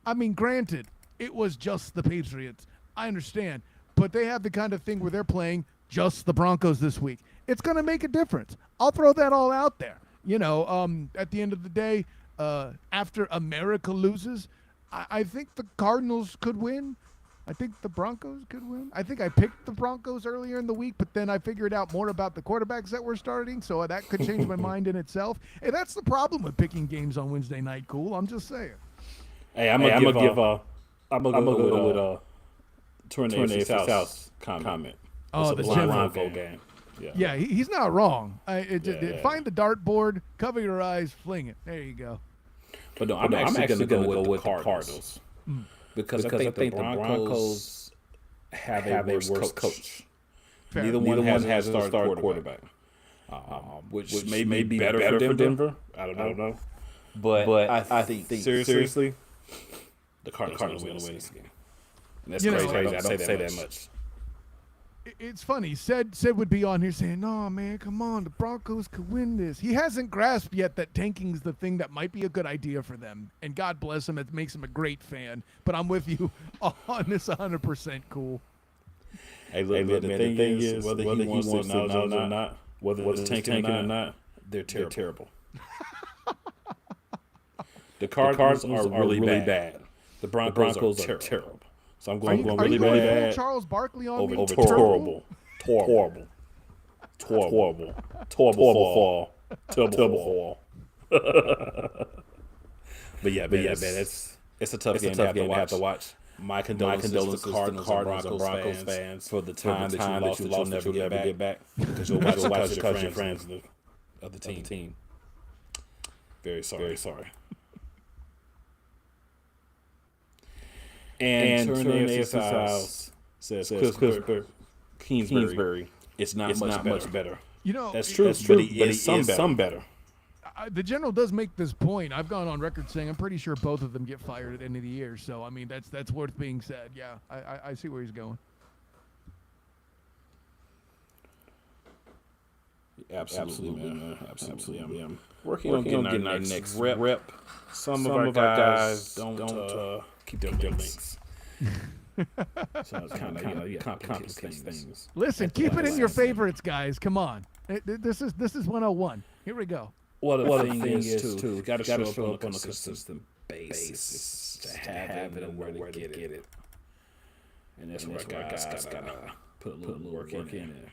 S8: I mean, granted, it was just the Patriots. I understand. But they have the kind of thing where they're playing just the Broncos this week. It's going to make a difference. I'll throw that all out there. At the end of the day, after America loses, I think the Cardinals could win. I think the Broncos could win. I think I picked the Broncos earlier in the week, but then I figured out more about the quarterbacks that were starting, so that could change my mind in itself. And that's the problem with picking games on Wednesday night, cool. I'm just saying.
S1: Hey, I'm gonna go with Touring the NFC South comment.
S8: Oh, the
S1: blind game.
S8: Yeah, he's not wrong. Find the dartboard, cover your eyes, fling it. There you go.
S1: But no, I'm actually going to go with the Cardinals. Because I think the Broncos have a worse coach.
S8: Fair.
S1: Neither one has a starting quarterback. Which may be better for Denver. I don't know. But I think seriously, the Cardinals will win this game. And that's crazy. I don't say that much.
S8: It's funny. Said would be on here saying, "No, man, come on, the Broncos could win this." He hasn't grasped yet that tanking's the thing that might be a good idea for them. And God bless him, it makes him a great fan. But I'm with you on this 100% cool.
S1: Hey, look, the thing is, whether he wants to acknowledge it or not, whether it's tanking or not, they're terrible. The Cardinals are really bad. The Broncos are terrible. So I'm going really bad.
S8: Charles Barkley on
S1: over
S8: me?
S1: terrible fall. But yeah, man, it's a tough game to have to watch. My condolences to Cardinals and Broncos fans for the time that you lost that you'll never get back. Because you'll watch your friends of the team. Very sorry. And turn the AFC South says Cliff Kingsbury. It's not much better.
S8: You know,
S1: That's true, but he is some better.
S8: The general does make this point. I've gone on record saying I'm pretty sure both of them get fired at the end of the year. So I mean that's worth being said. Yeah, I see where he's going.
S1: Absolutely, man. Absolutely. I'm working on getting our next rep. Some of our guys don't keep their links. So it's kind of complicates things.
S8: Listen, keep it in your favorites, guys. Come on. This is 101. Here we go.
S1: What the thing is too, you got to show up on a consistent basis to have it and where to get it. And that's where guys got to put a little work in there.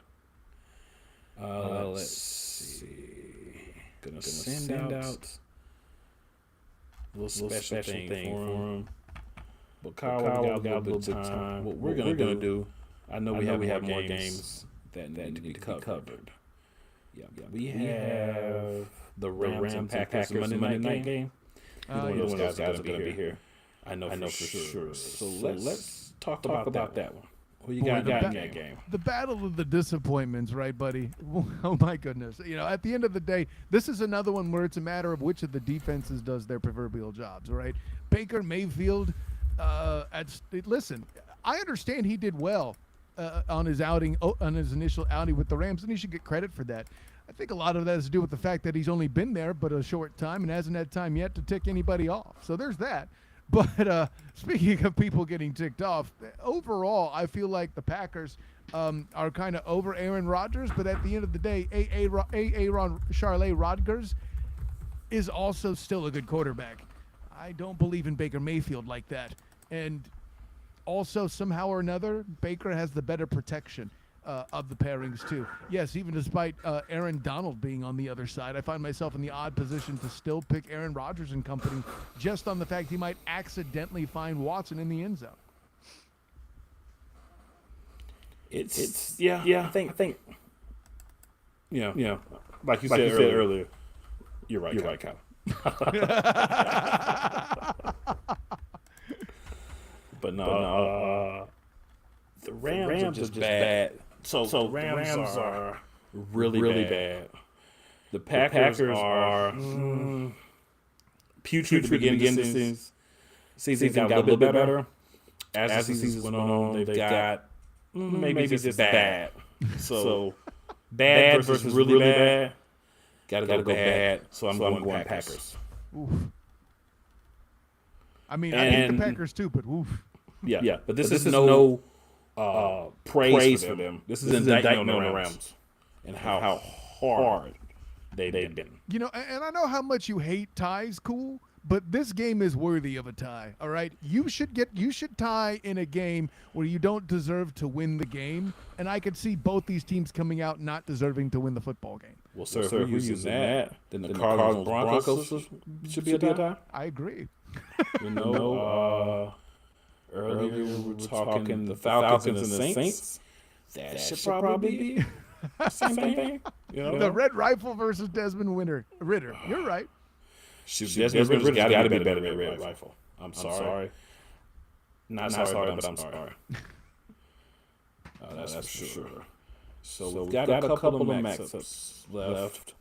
S1: Let's see. Gonna send out a little special thing for him. But Kyle got a little bit of time. What we're gonna do, I know we have more games that need to be covered. Yeah. We have the Rams and Packers Monday night game. Those guys are gonna be here. I know for sure. So let's talk about that one. Who you got in that game?
S8: The battle of the disappointments, right, buddy? Oh, my goodness. You know, at the end of the day, this is another one where it's a matter of which of the defenses does their proverbial jobs, right? Baker Mayfield, listen, I understand he did well on his initial outing with the Rams, and he should get credit for that. I think a lot of that has to do with the fact that he's only been there but a short time and hasn't had time yet to tick anybody off. So there's that. But speaking of people getting ticked off, overall, I feel like the Packers are kind of over Aaron Rodgers. But at the end of the day, Aaron Rodgers is also still a good quarterback. I don't believe in Baker Mayfield like that. And also, somehow or another, Baker has the better protection of the pairings, too. Yes, even despite Aaron Donald being on the other side, I find myself in the odd position to still pick Aaron Rodgers and company just on the fact he might accidentally find Watson in the end zone.
S1: I think like you said earlier, you're right, Kyle. But no, the Rams are just bad. So the Rams are really bad. The Packers are putrid to begin the season. Got a little bit better. As the season went on, they've got maybe just bad. So bad versus really bad. Gotta go bad. So I'm going Packers.
S8: Oof. I mean, I hate the Packers too, but oof.
S1: Yeah. But this is no praise for them. This is an indictment on the Rams and how hard they've been.
S8: You know, and I know how much you hate ties, cool, but this game is worthy of a tie. All right, you should tie in a game where you don't deserve to win the game, and I could see both these teams coming out not deserving to win the football game.
S1: Well, sir, if we're using that, then the Cardinals Broncos should be a tie.
S8: I agree.
S1: You know, earlier we were talking the Falcons and the Saints. That should probably be the same thing. You know?
S8: The Red Rifle versus Desmond Ritter. You're right.
S1: Desmond Ritter's got to be better than Red Rifle. I'm sorry. Not sorry, but I'm sorry. That's for sure. So we've got a couple of matchups left.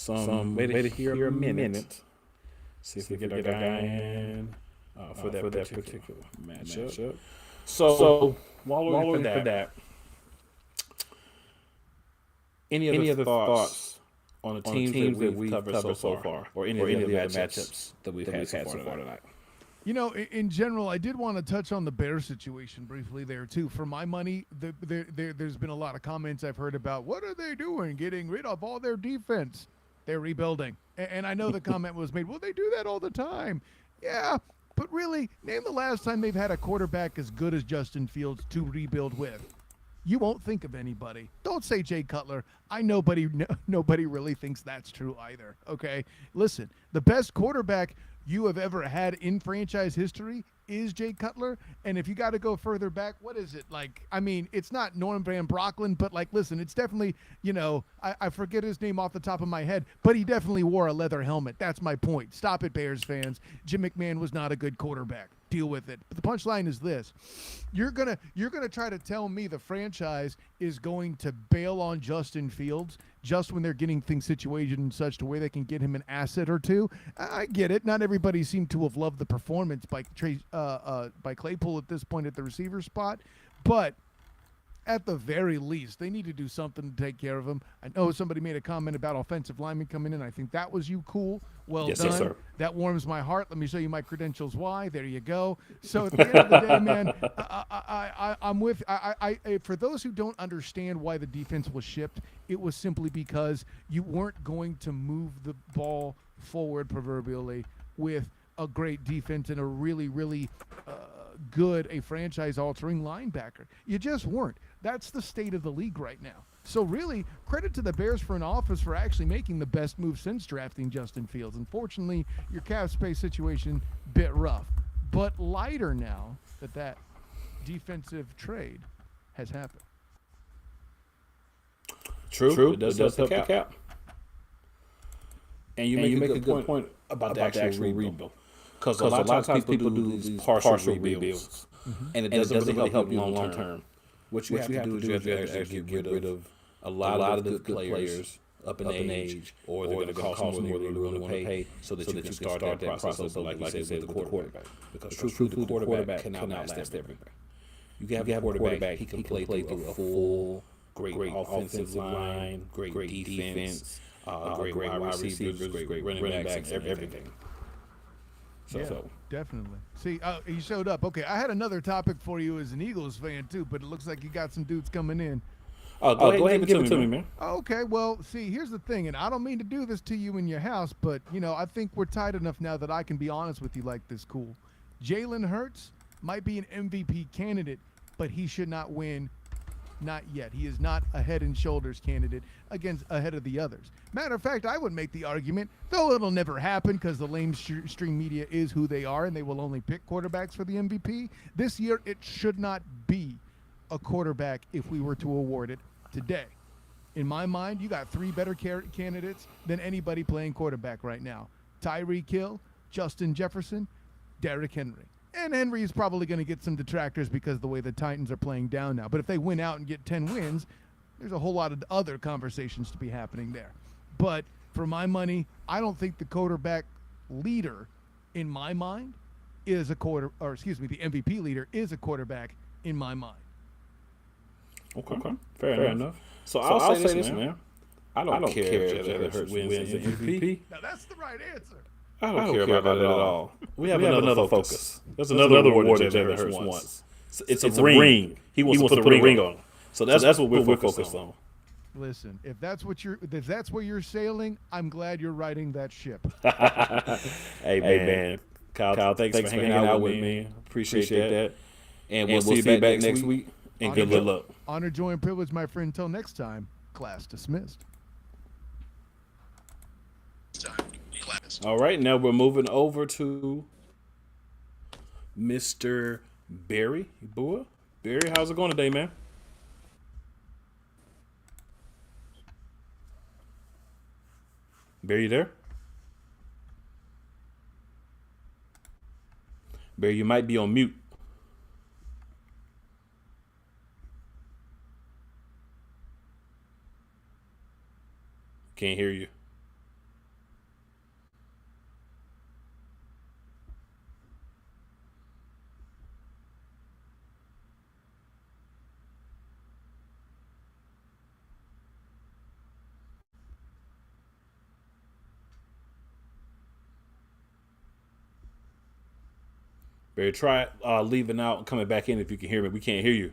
S1: Wait to hear a minute. See if we get our guy in for that particular matchup. So while we're waiting for that, Any other thoughts on the teams that we've covered so far, or any of the other matchups that we've had so far tonight?
S8: You know, in general, I did want to touch on the Bears situation briefly there, too. For my money, there's been a lot of comments I've heard about, what are they doing, getting rid of all their defense? They're rebuilding. And I know the comment was made, well, they do that all the time. Yeah, but really, name the last time they've had a quarterback as good as Justin Fields to rebuild with. You won't think of anybody. Don't say Jay Cutler. Nobody really thinks that's true either, okay? Listen, the best quarterback you have ever had in franchise history is Jay Cutler. And if you got to go further back, what is it? Like, I mean, it's not Norm Van Brocklin, but like, listen, it's definitely, you know, I forget his name off the top of my head, but he definitely wore a leather helmet. That's my point. Stop it, Bears fans. Jim McMahon was not a good quarterback. Deal with it. But the punchline is this. You're gonna try to tell me the franchise is going to bail on Justin Fields just when they're getting things situated in such a way they can get him an asset or two. I get it. Not everybody seemed to have loved the performance by Claypool at this point at the receiver spot, but at the very least, they need to do something to take care of him. I know somebody made a comment about offensive linemen coming in. I think that was you. Cool. Well
S1: yes,
S8: done.
S1: Yes, sir.
S8: That warms my heart. Let me show you my credentials. Why? There you go. So at the end of the day, man, I'm with. For those who don't understand why the defense was shipped, it was simply because you weren't going to move the ball forward, proverbially, with a great defense and a really, really good, a franchise-altering linebacker. You just weren't. That's the state of the league right now. So really, credit to the Bears front office for actually making the best move since drafting Justin Fields. Unfortunately, your cap space situation, bit rough. But lighter now that defensive trade has happened.
S1: True. It does help the cap. And you make a good point about the actual rebuild. Because a lot of times people do these partial rebuilds, and it doesn't really help you long term. What you have to do is you have to actually get rid of a lot of the good players up in age, or they're going to cost more than you really want to pay, so that you can start that process of, like you said, with the quarterback. Because truthfully, the quarterback can outlast everything. You can have a quarterback, he can play through a full, great offensive line, great defense, great wide receivers, great running backs, and everything. So
S8: definitely. See, you showed up. Okay, I had another topic for you as an Eagles fan too, but it looks like you got some dudes coming in.
S1: Go ahead and give it to me, man.
S8: Okay, well, see, here's the thing, and I don't mean to do this to you in your house, but, you know, I think we're tight enough now that I can be honest with you like this, cool. Jalen Hurts might be an MVP candidate, but he should not win. Not yet. He is not a head and shoulders candidate ahead of the others. Matter of fact, I would make the argument, though it'll never happen because the lamestream media is who they are and they will only pick quarterbacks for the MVP. This year, it should not be a quarterback if we were to award it today. In my mind, you got three better candidates than anybody playing quarterback right now. Tyreek Hill, Justin Jefferson, Derrick Henry. And Henry is probably going to get some detractors because of the way the Titans are playing down now. But if they win out and get 10 wins, there's a whole lot of other conversations to be happening there. But for my money, I don't think the quarterback leader in my mind is the MVP leader is a quarterback in my mind.
S1: Okay. Fair enough. So I'll say this, man. I don't care if Jalen Hurts wins the MVP.
S8: Now that's the right answer.
S1: I don't care about that at all. We have another focus. There's another award that Jalen Hurts wants. It's a ring. He wants to put a ring on. So that's what we're focused on.
S8: Listen, if that's where you're sailing, I'm glad you're riding that ship.
S1: Hey man, Kyle, thanks for hanging out with me. Appreciate that. And we'll see you back next week. And good luck.
S8: Honor, joy, and privilege, my friend. Until next time, class dismissed.
S1: All right, now we're moving over to Mr. Barry Bua. Barry, how's it going today, man? Barry, you there? Barry, you might be on mute. Can't hear you. Barry, try leaving out and coming back in if you can hear me. We can't hear you.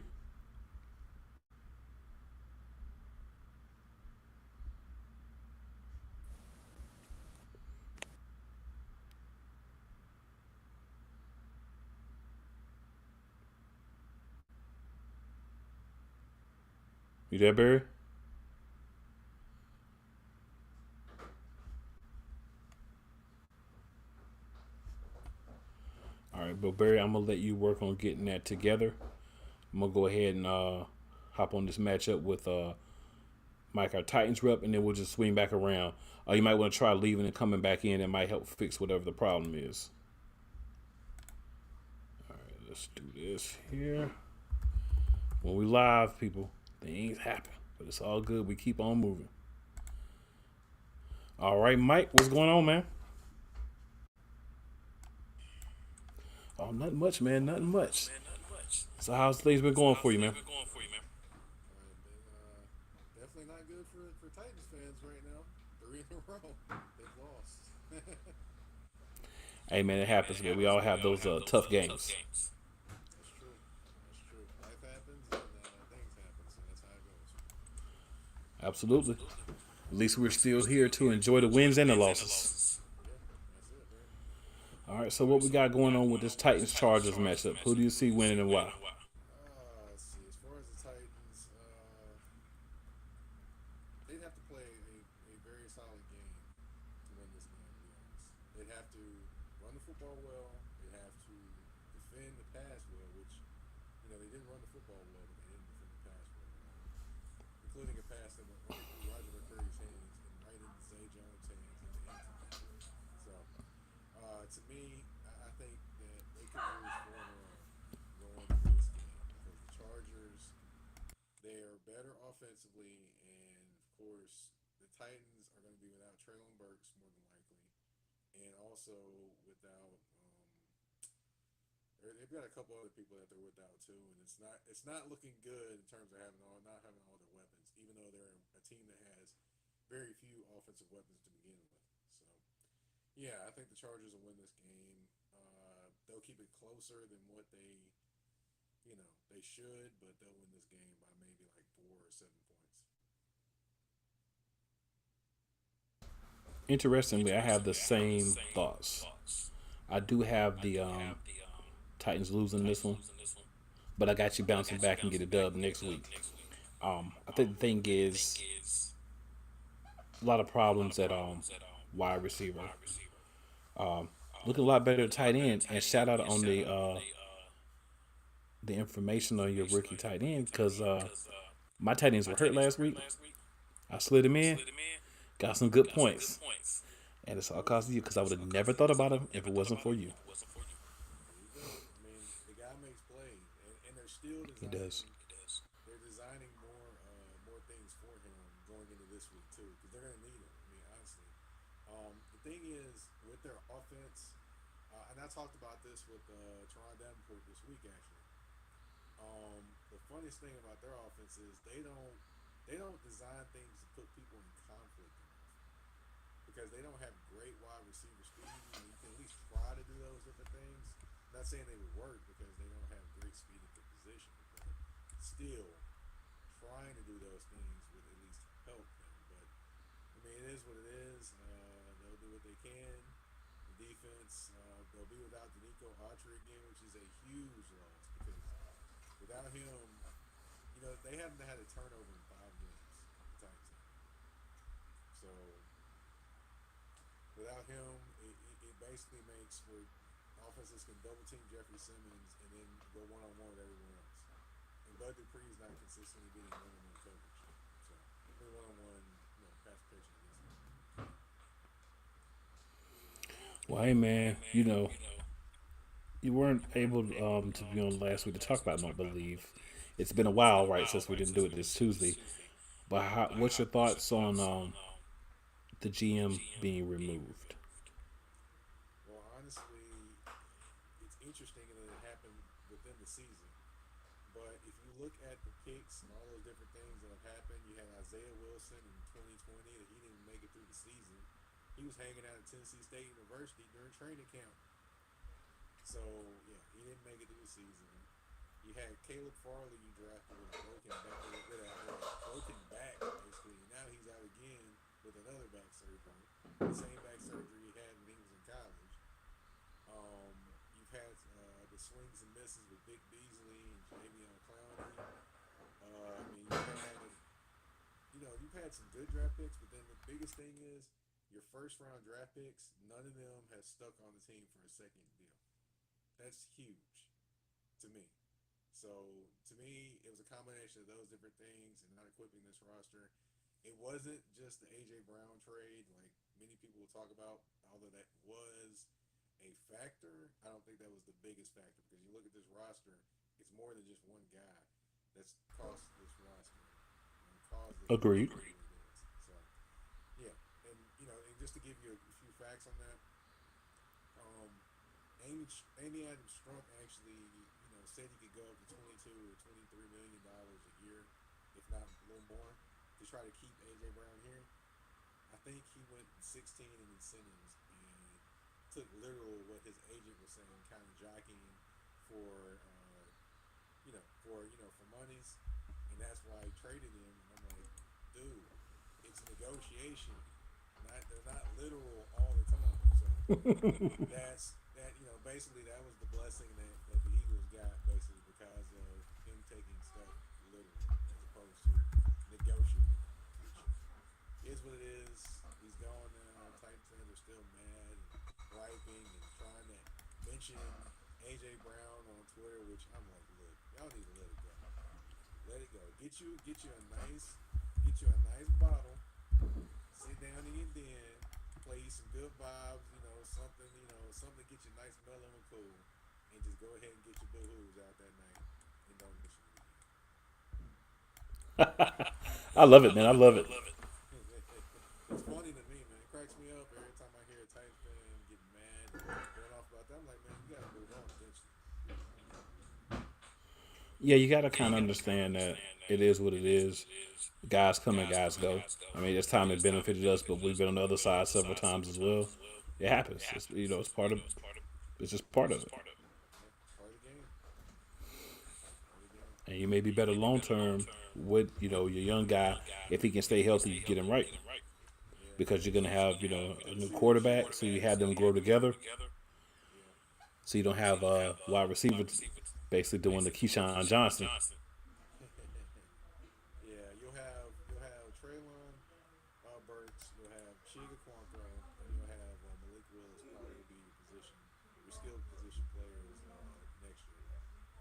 S1: You there, Barry? All right, but Barry, I'm gonna let you work on getting that together. I'm gonna go ahead and hop on this matchup with Mike, our Titans rep, and then we'll just swing back around. You might want to try leaving and coming back in. It might help fix whatever the problem is. All right, let's do this here. When we live, people, things happen, but it's all good. We keep on moving. All right, Mike, what's going on, man? Oh, nothing much, man. Nothing much. So how's things been going for you, man?
S10: Definitely not good for Titans fans right now. 3 in a row. They've lost.
S1: Hey, man, it happens, man. We all have those tough games.
S10: That's true. That's true. Life happens and things happen, so that's how it goes.
S1: Absolutely. At least we're still here to enjoy the wins and the losses.
S10: Yeah, that's it, man.
S1: All right, so what we got going on with this Titans-Chargers matchup? Who do you see winning and why?
S10: Let's see. As far as the Titans, they'd have to play a very solid game to win this game, to be honest. They'd have to run the football well. They'd have to defend the pass well, which, they didn't run the football well, but they didn't defend the pass well, including a pass that went right through Roger McCreary's hands and right into Zay Jones' hands in the end zone. So, to me, I think that they could lose 4 in a row going into this game because the Chargers, they are better offensively, and of course, the Titans are going to be without Treylon Burks more than likely, and also without. They've got a couple other people that they're without too, and it's not looking good in terms of not having all their weapons, even though they're a team that has very few offensive weapons to begin with. So, yeah, I think the Chargers will win this game. They'll keep it closer than what they should, but they'll win this game by maybe like 4 or 7 points.
S1: Interestingly, I have the same thoughts. I do have the Titans losing this one, but I got you bouncing back and get a dub next week. I think the thing is a lot of problems at wide receiver. Looking a lot better at tight end, and shout out on the information on your rookie tight end because my tight ends were hurt last week. I slid him in, got some good points, and it's all because of you because I would have never thought about him if it wasn't for you.
S10: The guy makes plays, and they're still designing.
S1: He does.
S10: They're designing more things for him going into this week too, because they're going to need him. Honestly, the thing is with their offense, and I talked about this with Teron Davenport this week actually. The funniest thing about their offense is they don't design things to put people in conflict because they don't have great wide receiver speed. You can at least try to do those different things. I'm not saying they would work because they don't have great speed at the position, but still trying to do those things would at least help them. But it is what it is. They'll do what they can. The defense, they'll be without 𝐏𝐀𝐑𝐓𝐍𝐿 again, which is a huge loss because without him, they haven't had a turnover in 5 games. The Titans have. So without him, it basically makes where offenses can double team Jeffrey Simmons and then go one-on-one with everyone else. And Bud Dupree is not consistently beating one-on-one coverage. So one-on-one, pass protection against him.
S1: Well, hey man, you weren't able to be on last week to talk about it, I don't believe. It's been a while, right, since we didn't do it this Tuesday. But what's your thoughts on the GM being removed?
S10: Well, honestly, it's interesting that it happened within the season. But if you look at the picks and all those different things that have happened, you had Isaiah Wilson in 2020 that he didn't make it through the season. He was hanging out at Tennessee State University during training camp. So yeah, he didn't make it through the season. You had Caleb Farley you drafted with a broken back, with a broken back basically. And now he's out again with another back surgery, the same back surgery he had when he was in college. You've had the swings and misses with Vic Beasley and Jadeveon Clowney. I mean, you've had some good draft picks, but then the biggest thing is your first round draft picks. None of them has stuck on the team for a second deal. That's huge to me. So to me, it was a combination of those different things and not equipping this roster. It wasn't just the AJ Brown trade, like many people will talk about, although that was a factor. I don't think that was the biggest factor because you look at this roster, it's more than just one guy that's cost this roster and caused it to
S1: Agreed.
S10: be what it is. So yeah, and and just to give you a few facts on that, um, Amy Adams Strunk actually, said he could go up to 22 or 23 million dollars a year, if not a little more, to try to keep AJ Brown here. I think he went 16 in incentives and took literal what his agent was saying, kind of jockeying for, for monies, and that's why he traded him. And I'm like, dude, it's negotiation. They're not literal all the time. So that's that. Basically that was the blessing that the Eagles got, basically because of him taking stuff literally as opposed to negotiating, which is what it is. He's gone now. Titans fans are still mad and griping and trying to mention AJ Brown on Twitter, which I'm like, look, y'all need to let it go. Let it go. Get you a nice bottle. Sit down in your den, play you some good vibes, something to get you nice, mellow, and cool, and just go ahead and get your boo-hoos out that night and don't miss it
S1: I love it, man. I love it.
S10: again. It's funny to me, man. It cracks me up every time I hear a Titans fan getting mad and going off about that. I'm like, man, you gotta move on eventually.
S1: Yeah, you got to kind of understand that it is what it is. Guys come and guys go. I mean, it's time it benefited us, but we've been on the other side several times as well. It happens. It's, it's part of. It's just part of it.
S10: Yeah, part of the game. Part of the game.
S1: And you may be better long term with your young guy if he can stay healthy. You get him right
S10: Yeah,
S1: because you're gonna have a new quarterback, so you have them grow together.
S10: yeah.
S1: So you don't have wide receivers basically doing the Keyshawn Johnson.
S10: Yeah, you'll have Traylon Burks, you'll have Chiga Quanko, and you'll have Malik Willis probably will be your skilled position players next year.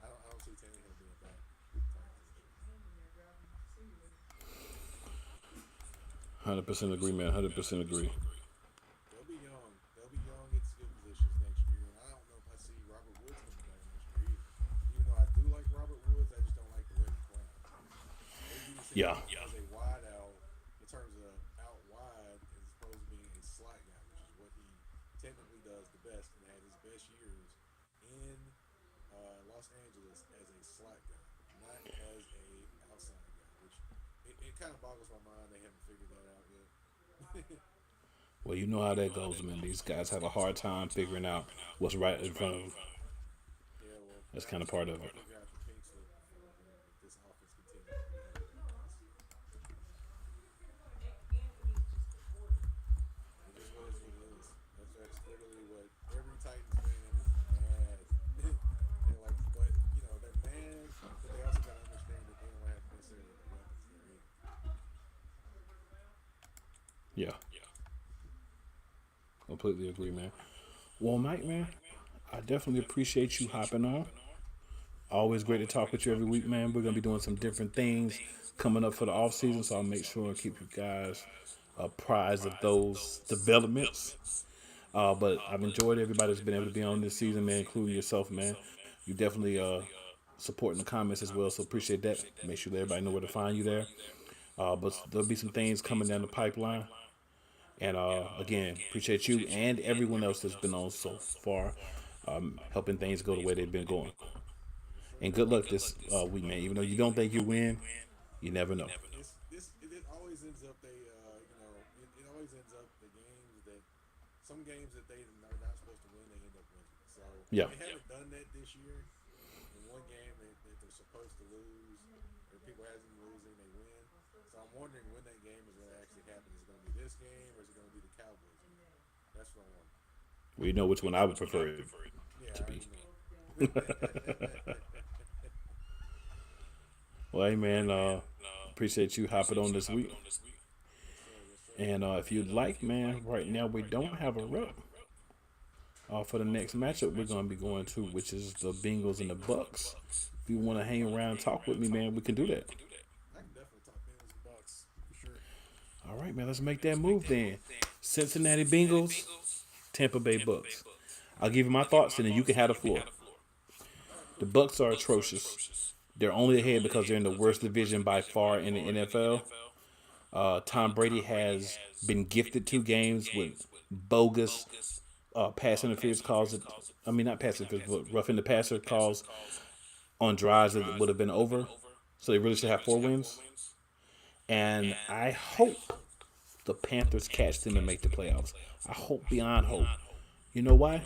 S10: I don't see Tannehill being back with the Titans this year.
S1: 100% agree, man. 100% agree.
S10: They'll be young. They'll be young at skill positions next year, and I don't know if I see Robert Woods coming back next year either. Even though I do like Robert Woods, I just don't like the way he plays. They use him
S1: Yeah.
S10: as a wide out in terms of out wide as opposed to being a slot guy, which is what he technically does the best and had his best years in Los Angeles as a slot guy, not as a outside guy, which it kind of boggles my mind they haven't figured that out yet.
S1: Well, you know how that goes, man. These guys have a hard time figuring out what's right in front of them.
S10: Yeah, well,
S1: That's kind of
S10: obviously
S1: part
S10: they'll
S1: of it.
S10: probably draft the pink slip before then if this offense continues to behave like this. It just what is what it is. That's literally what every Titans fan is mad. They're like, but they're mad, but they also gotta understand that they don't have necessarily the weapons there either.
S1: Yeah, completely agree, man. Well, Mike, man, I definitely appreciate you hopping on. Always great to talk with you every week, man. We're gonna be doing some different things coming up for the off season, so I'll make sure and keep you guys apprised of those developments. But I've enjoyed everybody that's been able to be on this season, man, including yourself, man. You definitely supporting the comments as well, so appreciate that. Make sure that everybody know where to find you there. But there'll be some things coming down the pipeline. And again, appreciate you and everyone else that's been on so far, helping things go the way they've been going.
S10: Yes, sir.
S1: And good luck this week, man. Even though you don't think you win, you never know.
S10: It always ends up it always ends up the games that some some games that they are not supposed to win, they end up winning. So
S1: Yeah.
S10: they haven't done that this year. In one game that they're supposed to lose, or people hasn't been losing, they win. So I'm wondering when that game is going to actually happen. Is it going to be this game, or is it going to be the Cowboys game? That's what I'm wondering.
S1: Well, you know which one I would prefer it
S10: Yeah,
S1: to
S10: I
S1: be.
S10: already know.
S1: Well, hey, man, appreciate you hopping on this week. And if you'd like, man, right now we don't have a rep. For the next matchup we're going to be going to, which is the Bengals and the Bucks. If you want to hang around and talk with me, man, we can do that.
S10: I can definitely talk Bengals and Bucks for sure.
S1: All right, man, let's make that move then. Cincinnati Bengals, Tampa Bay Bucks. I'll give you my thoughts, and then you can have the floor. The Bucks are atrocious. They're only ahead because they're in the worst division by far in the NFL. Tom Brady has been gifted 2 games with bogus pass interference calls. I mean, not pass interference, but roughing the passer calls on drives that would have been over. So they really should have 4 wins. And I hope the Panthers catch them and make the playoffs. I hope beyond hope. You know why?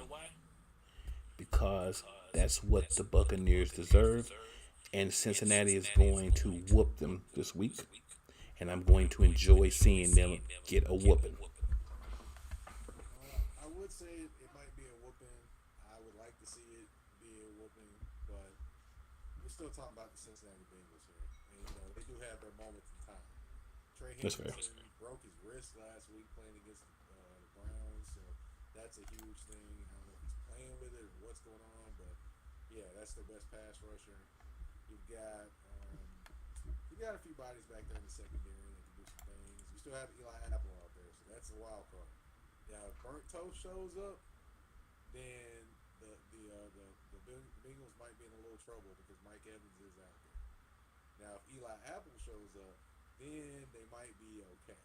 S1: Because that's what the Buccaneers deserve. And Cincinnati is going to whoop them this week. And I'm going to enjoy seeing them get a whooping.
S10: I would say it might be a whooping. I would like to see it be a whooping, but we're still talking about the Cincinnati Bengals here. And, they do have their moments in time. Trey
S1: That's fair.
S10: Hendrickson broke his wrist last week playing against the Browns, so that's a huge thing. I don't know if he's playing with it or what's going on, but yeah, that's their best pass rusher. You've got a few bodies back there in the secondary that can do some things. You still have Eli Apple out there, so that's a wild card. Now, if Burnt Toast shows up, then the Bengals might be in a little trouble because Mike Evans is out there. Now, if Eli Apple shows up, then they might be okay.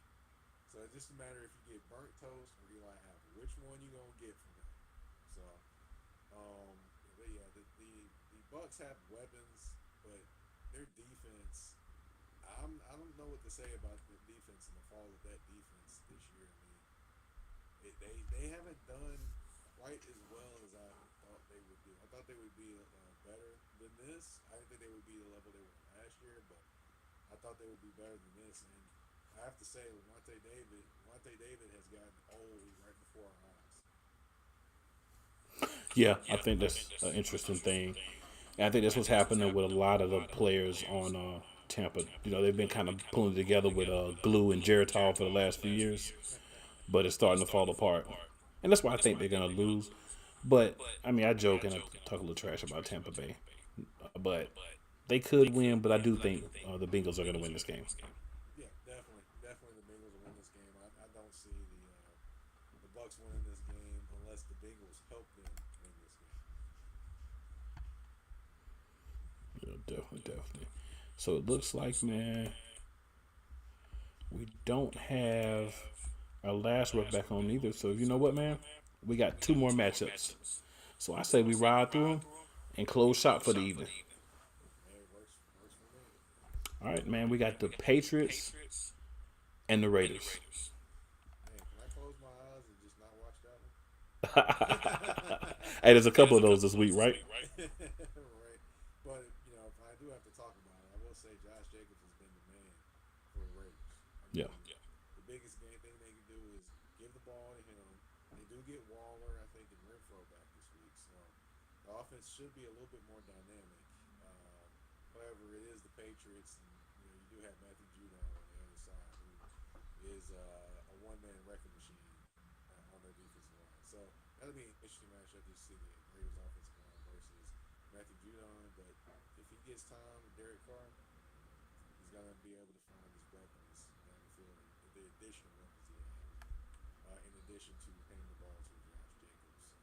S10: So it's just a matter if you get Burnt Toast or Eli Apple. Which one you gonna get from them? So, but yeah, the Bucks have weapons, but their defense, I don't know what to say about the defense and the fall of that defense this year. I mean, they haven't done quite as well as I thought they would do. I thought they would be better than this. I didn't think they would be the level they were last year, but I thought they would be better than this. And I have to say, Lavonte David has gotten old right before our eyes.
S1: Yeah, I think that's an interesting thing. And I think that's what's happening with a lot of the players on Tampa. They've been kind of pulling together with glue and Geritol for the last few years, but it's starting to fall apart. And that's why I think they're going to lose. But, I mean, I joke and I talk a little trash about Tampa Bay. But they could win, but I do think the Bengals are going to win this game.
S10: Yeah, definitely the Bengals will win this game. I don't see the Bucks winning this game unless the Bengals help them win this game.
S1: Yeah, definitely. So it looks like, man, we don't have our last rep back on either. So you know what, man? We got 2 more matchups. So I say we ride through them and close shop for the evening.
S10: Hey, works for me.
S1: All right, man. We got the Patriots and the Raiders.
S10: Hey, can I close my eyes and just not watch that one?
S1: Hey, there's a couple of those this week, right?
S10: Right. But, if I do have to talk about it, I will say Josh Jacobs has been the man for the Raiders.
S1: Yeah.
S10: The biggest thing they can do is give the ball to him. They do get Waller, I think, and Renfro back this week. So the offense should be a little bit more dynamic. However, it is the Patriots, and you do have Matthew Judon on the other side, who is a one-man wrecking machine on their defensive line. So that'll be an interesting matchup to see the Raiders offensive line versus Matthew Judon. But if he gets time with Derek Carr, he's gonna be able to find his weapons down the field, the additional weapons he has, in addition to handing the ball to Josh Jacobs.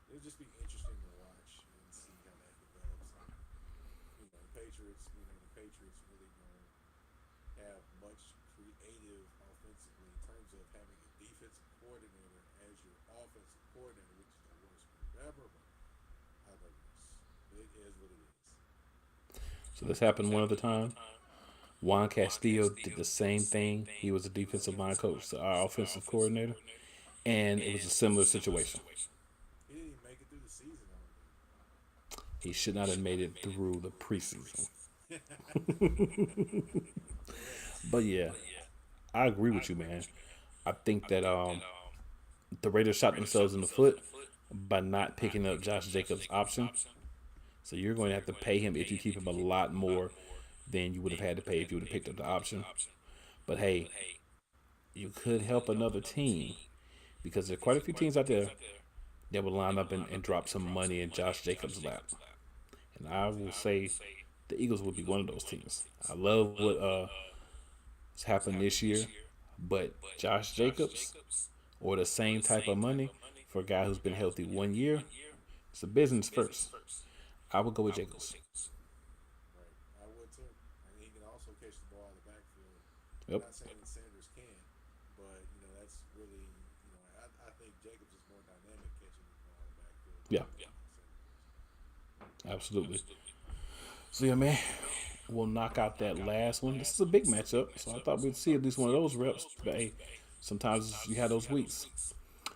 S10: So it'll just be interesting to watch and see how that develops. And, the Patriots really don't have much creative offensively in terms of having a defensive coordinator as your offensive coordinator, which is the worst move ever. But I digress. It is what it is.
S1: So this happened one other time. Juan Castillo did the same thing. He was a defensive line coach, our offensive coordinator. and it was a similar situation.
S10: He didn't even make it through the season. I don't
S1: He should not have made it through the preseason. But yeah, I agree with you, man. I think that the Raiders shot themselves in the foot by not picking up Josh Jacobs' option. So you're going to have to pay him if you keep him a lot more than you would have had to pay if you would have picked up the option. But hey, you could help another team because there are quite a few teams out there that would line up and drop some money in Josh Jacobs' lap. And I will say the Eagles would be one of those teams. I love what has happened this year, but Josh Jacobs or the same type of money for a guy who's been healthy 1 year, it's a business first. I would go with Jacobs.
S10: Right. I would too. And he can also catch the ball out of the backfield. I'm
S1: Yep.
S10: not saying that Sanders can, but that's really I think Jacobs is more dynamic catching the ball out of the backfield.
S1: Yeah. Absolutely. So yeah, man, we'll knock out that last one. This is a big matchup, so I thought we'd see at least one of those reps. But hey, sometimes you have those weeks.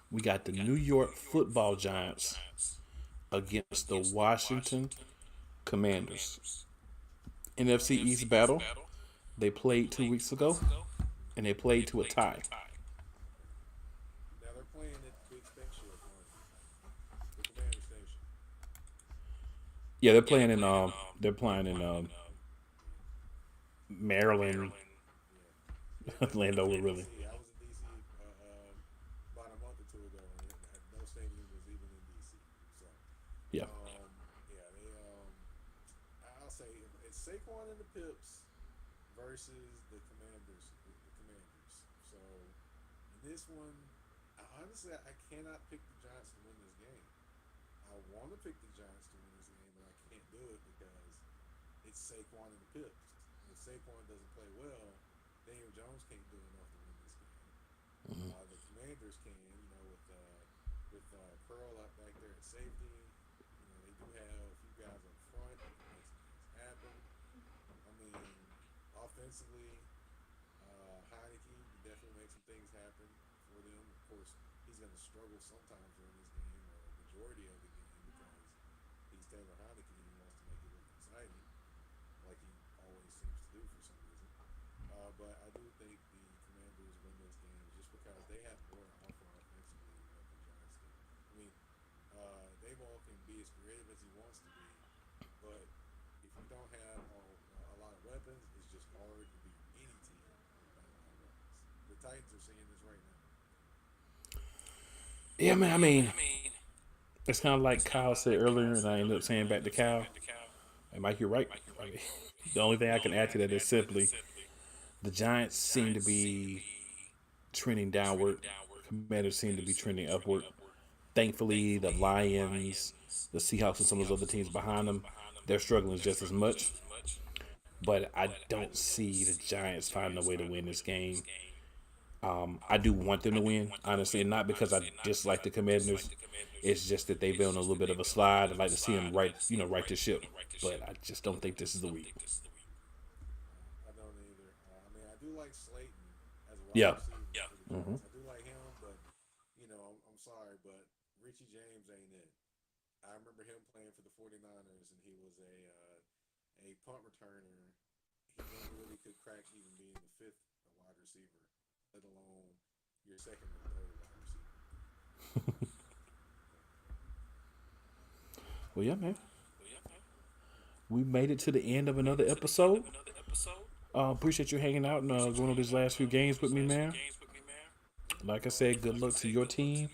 S1: We got the New York Football Giants against the Washington Commanders. NFC East battle. They played 2 weeks ago, and they played to a tie.
S10: Now they're playing at the Big Spaceship on the Commander Station.
S1: Yeah, they're playing in Maryland, Landover, really.
S10: DC. I was in DC about a month or two ago, and no stadium was even in DC. So
S1: Yeah.
S10: yeah, they I'll say it's Saquon and the Pips versus the Commanders. The Commanders. So in this one, honestly, I cannot pick the Giants to win this game. I want to pick the Giants to win this game, but I can't do it because it's Saquon and the Pips. And if Saquon doesn't play well, Daniel Jones can't do enough to win this game. The Commanders can, with Pearl up back there at safety. They do have a few guys up front that can make some things happen. I mean, offensively, Heineke can definitely make some things happen for them. Of course, he's going to struggle sometimes during this game, or the majority of the game, because he's Taylor Heineke and he wants to make it look exciting, like he always seems to do for some reason. But I do think the Commanders win this game just because they have more to offer offensively than what the Giants do. I mean, Dayball can be as creative as he wants to be, but if you don't have a lot of weapons, it's just hard to beat any team without a lot of weapons. The Titans are seeing this right now.
S1: Yeah, man. I mean, it's kind of like Kyle said earlier, and I ended up saying back to Kyle. And Mike, you're right. I mean, the only thing I can add to that is simply the Giants seem to be trending downward. Commanders seem to be trending upward. Thankfully, the Lions, the Seahawks, and some of those other teams behind them, they're struggling just as much. But I don't see the Giants finding a way to win this game. I do want them to win, honestly, and not because I dislike the Commanders. It's just that they've been on a little bit of a slide. I'd like to see them right the ship. But I just don't think this is the week.
S10: I don't either. I mean, I do like Slayton as a wide
S1: Yeah.
S10: receiver. For the Giants. I do like him, but I'm sorry, but Richie James ain't it. I remember him playing for the 49ers, and he was a punt returner. He never really could crack even being the fifth wide receiver, let alone your second or third wide receiver.
S1: Well, yeah, man. We made it to the end of another episode. Appreciate you hanging out and going over these last few games with me, man. Like I said, good luck to your team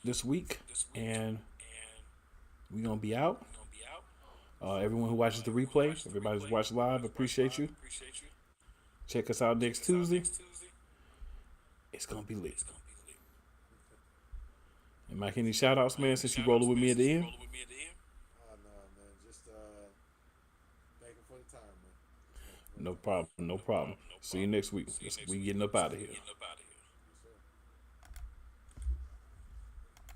S1: this week, and we're going to be out. Everyone who watches the replay, everybody who's watched live, appreciate you. Check us out next Tuesday. It's going to be lit. And Mike, any shout outs, man, since you rolling with me at the end?
S10: Oh, no, man. Just thank him for the time, man.
S1: No problem. See you next week. We getting up out of here.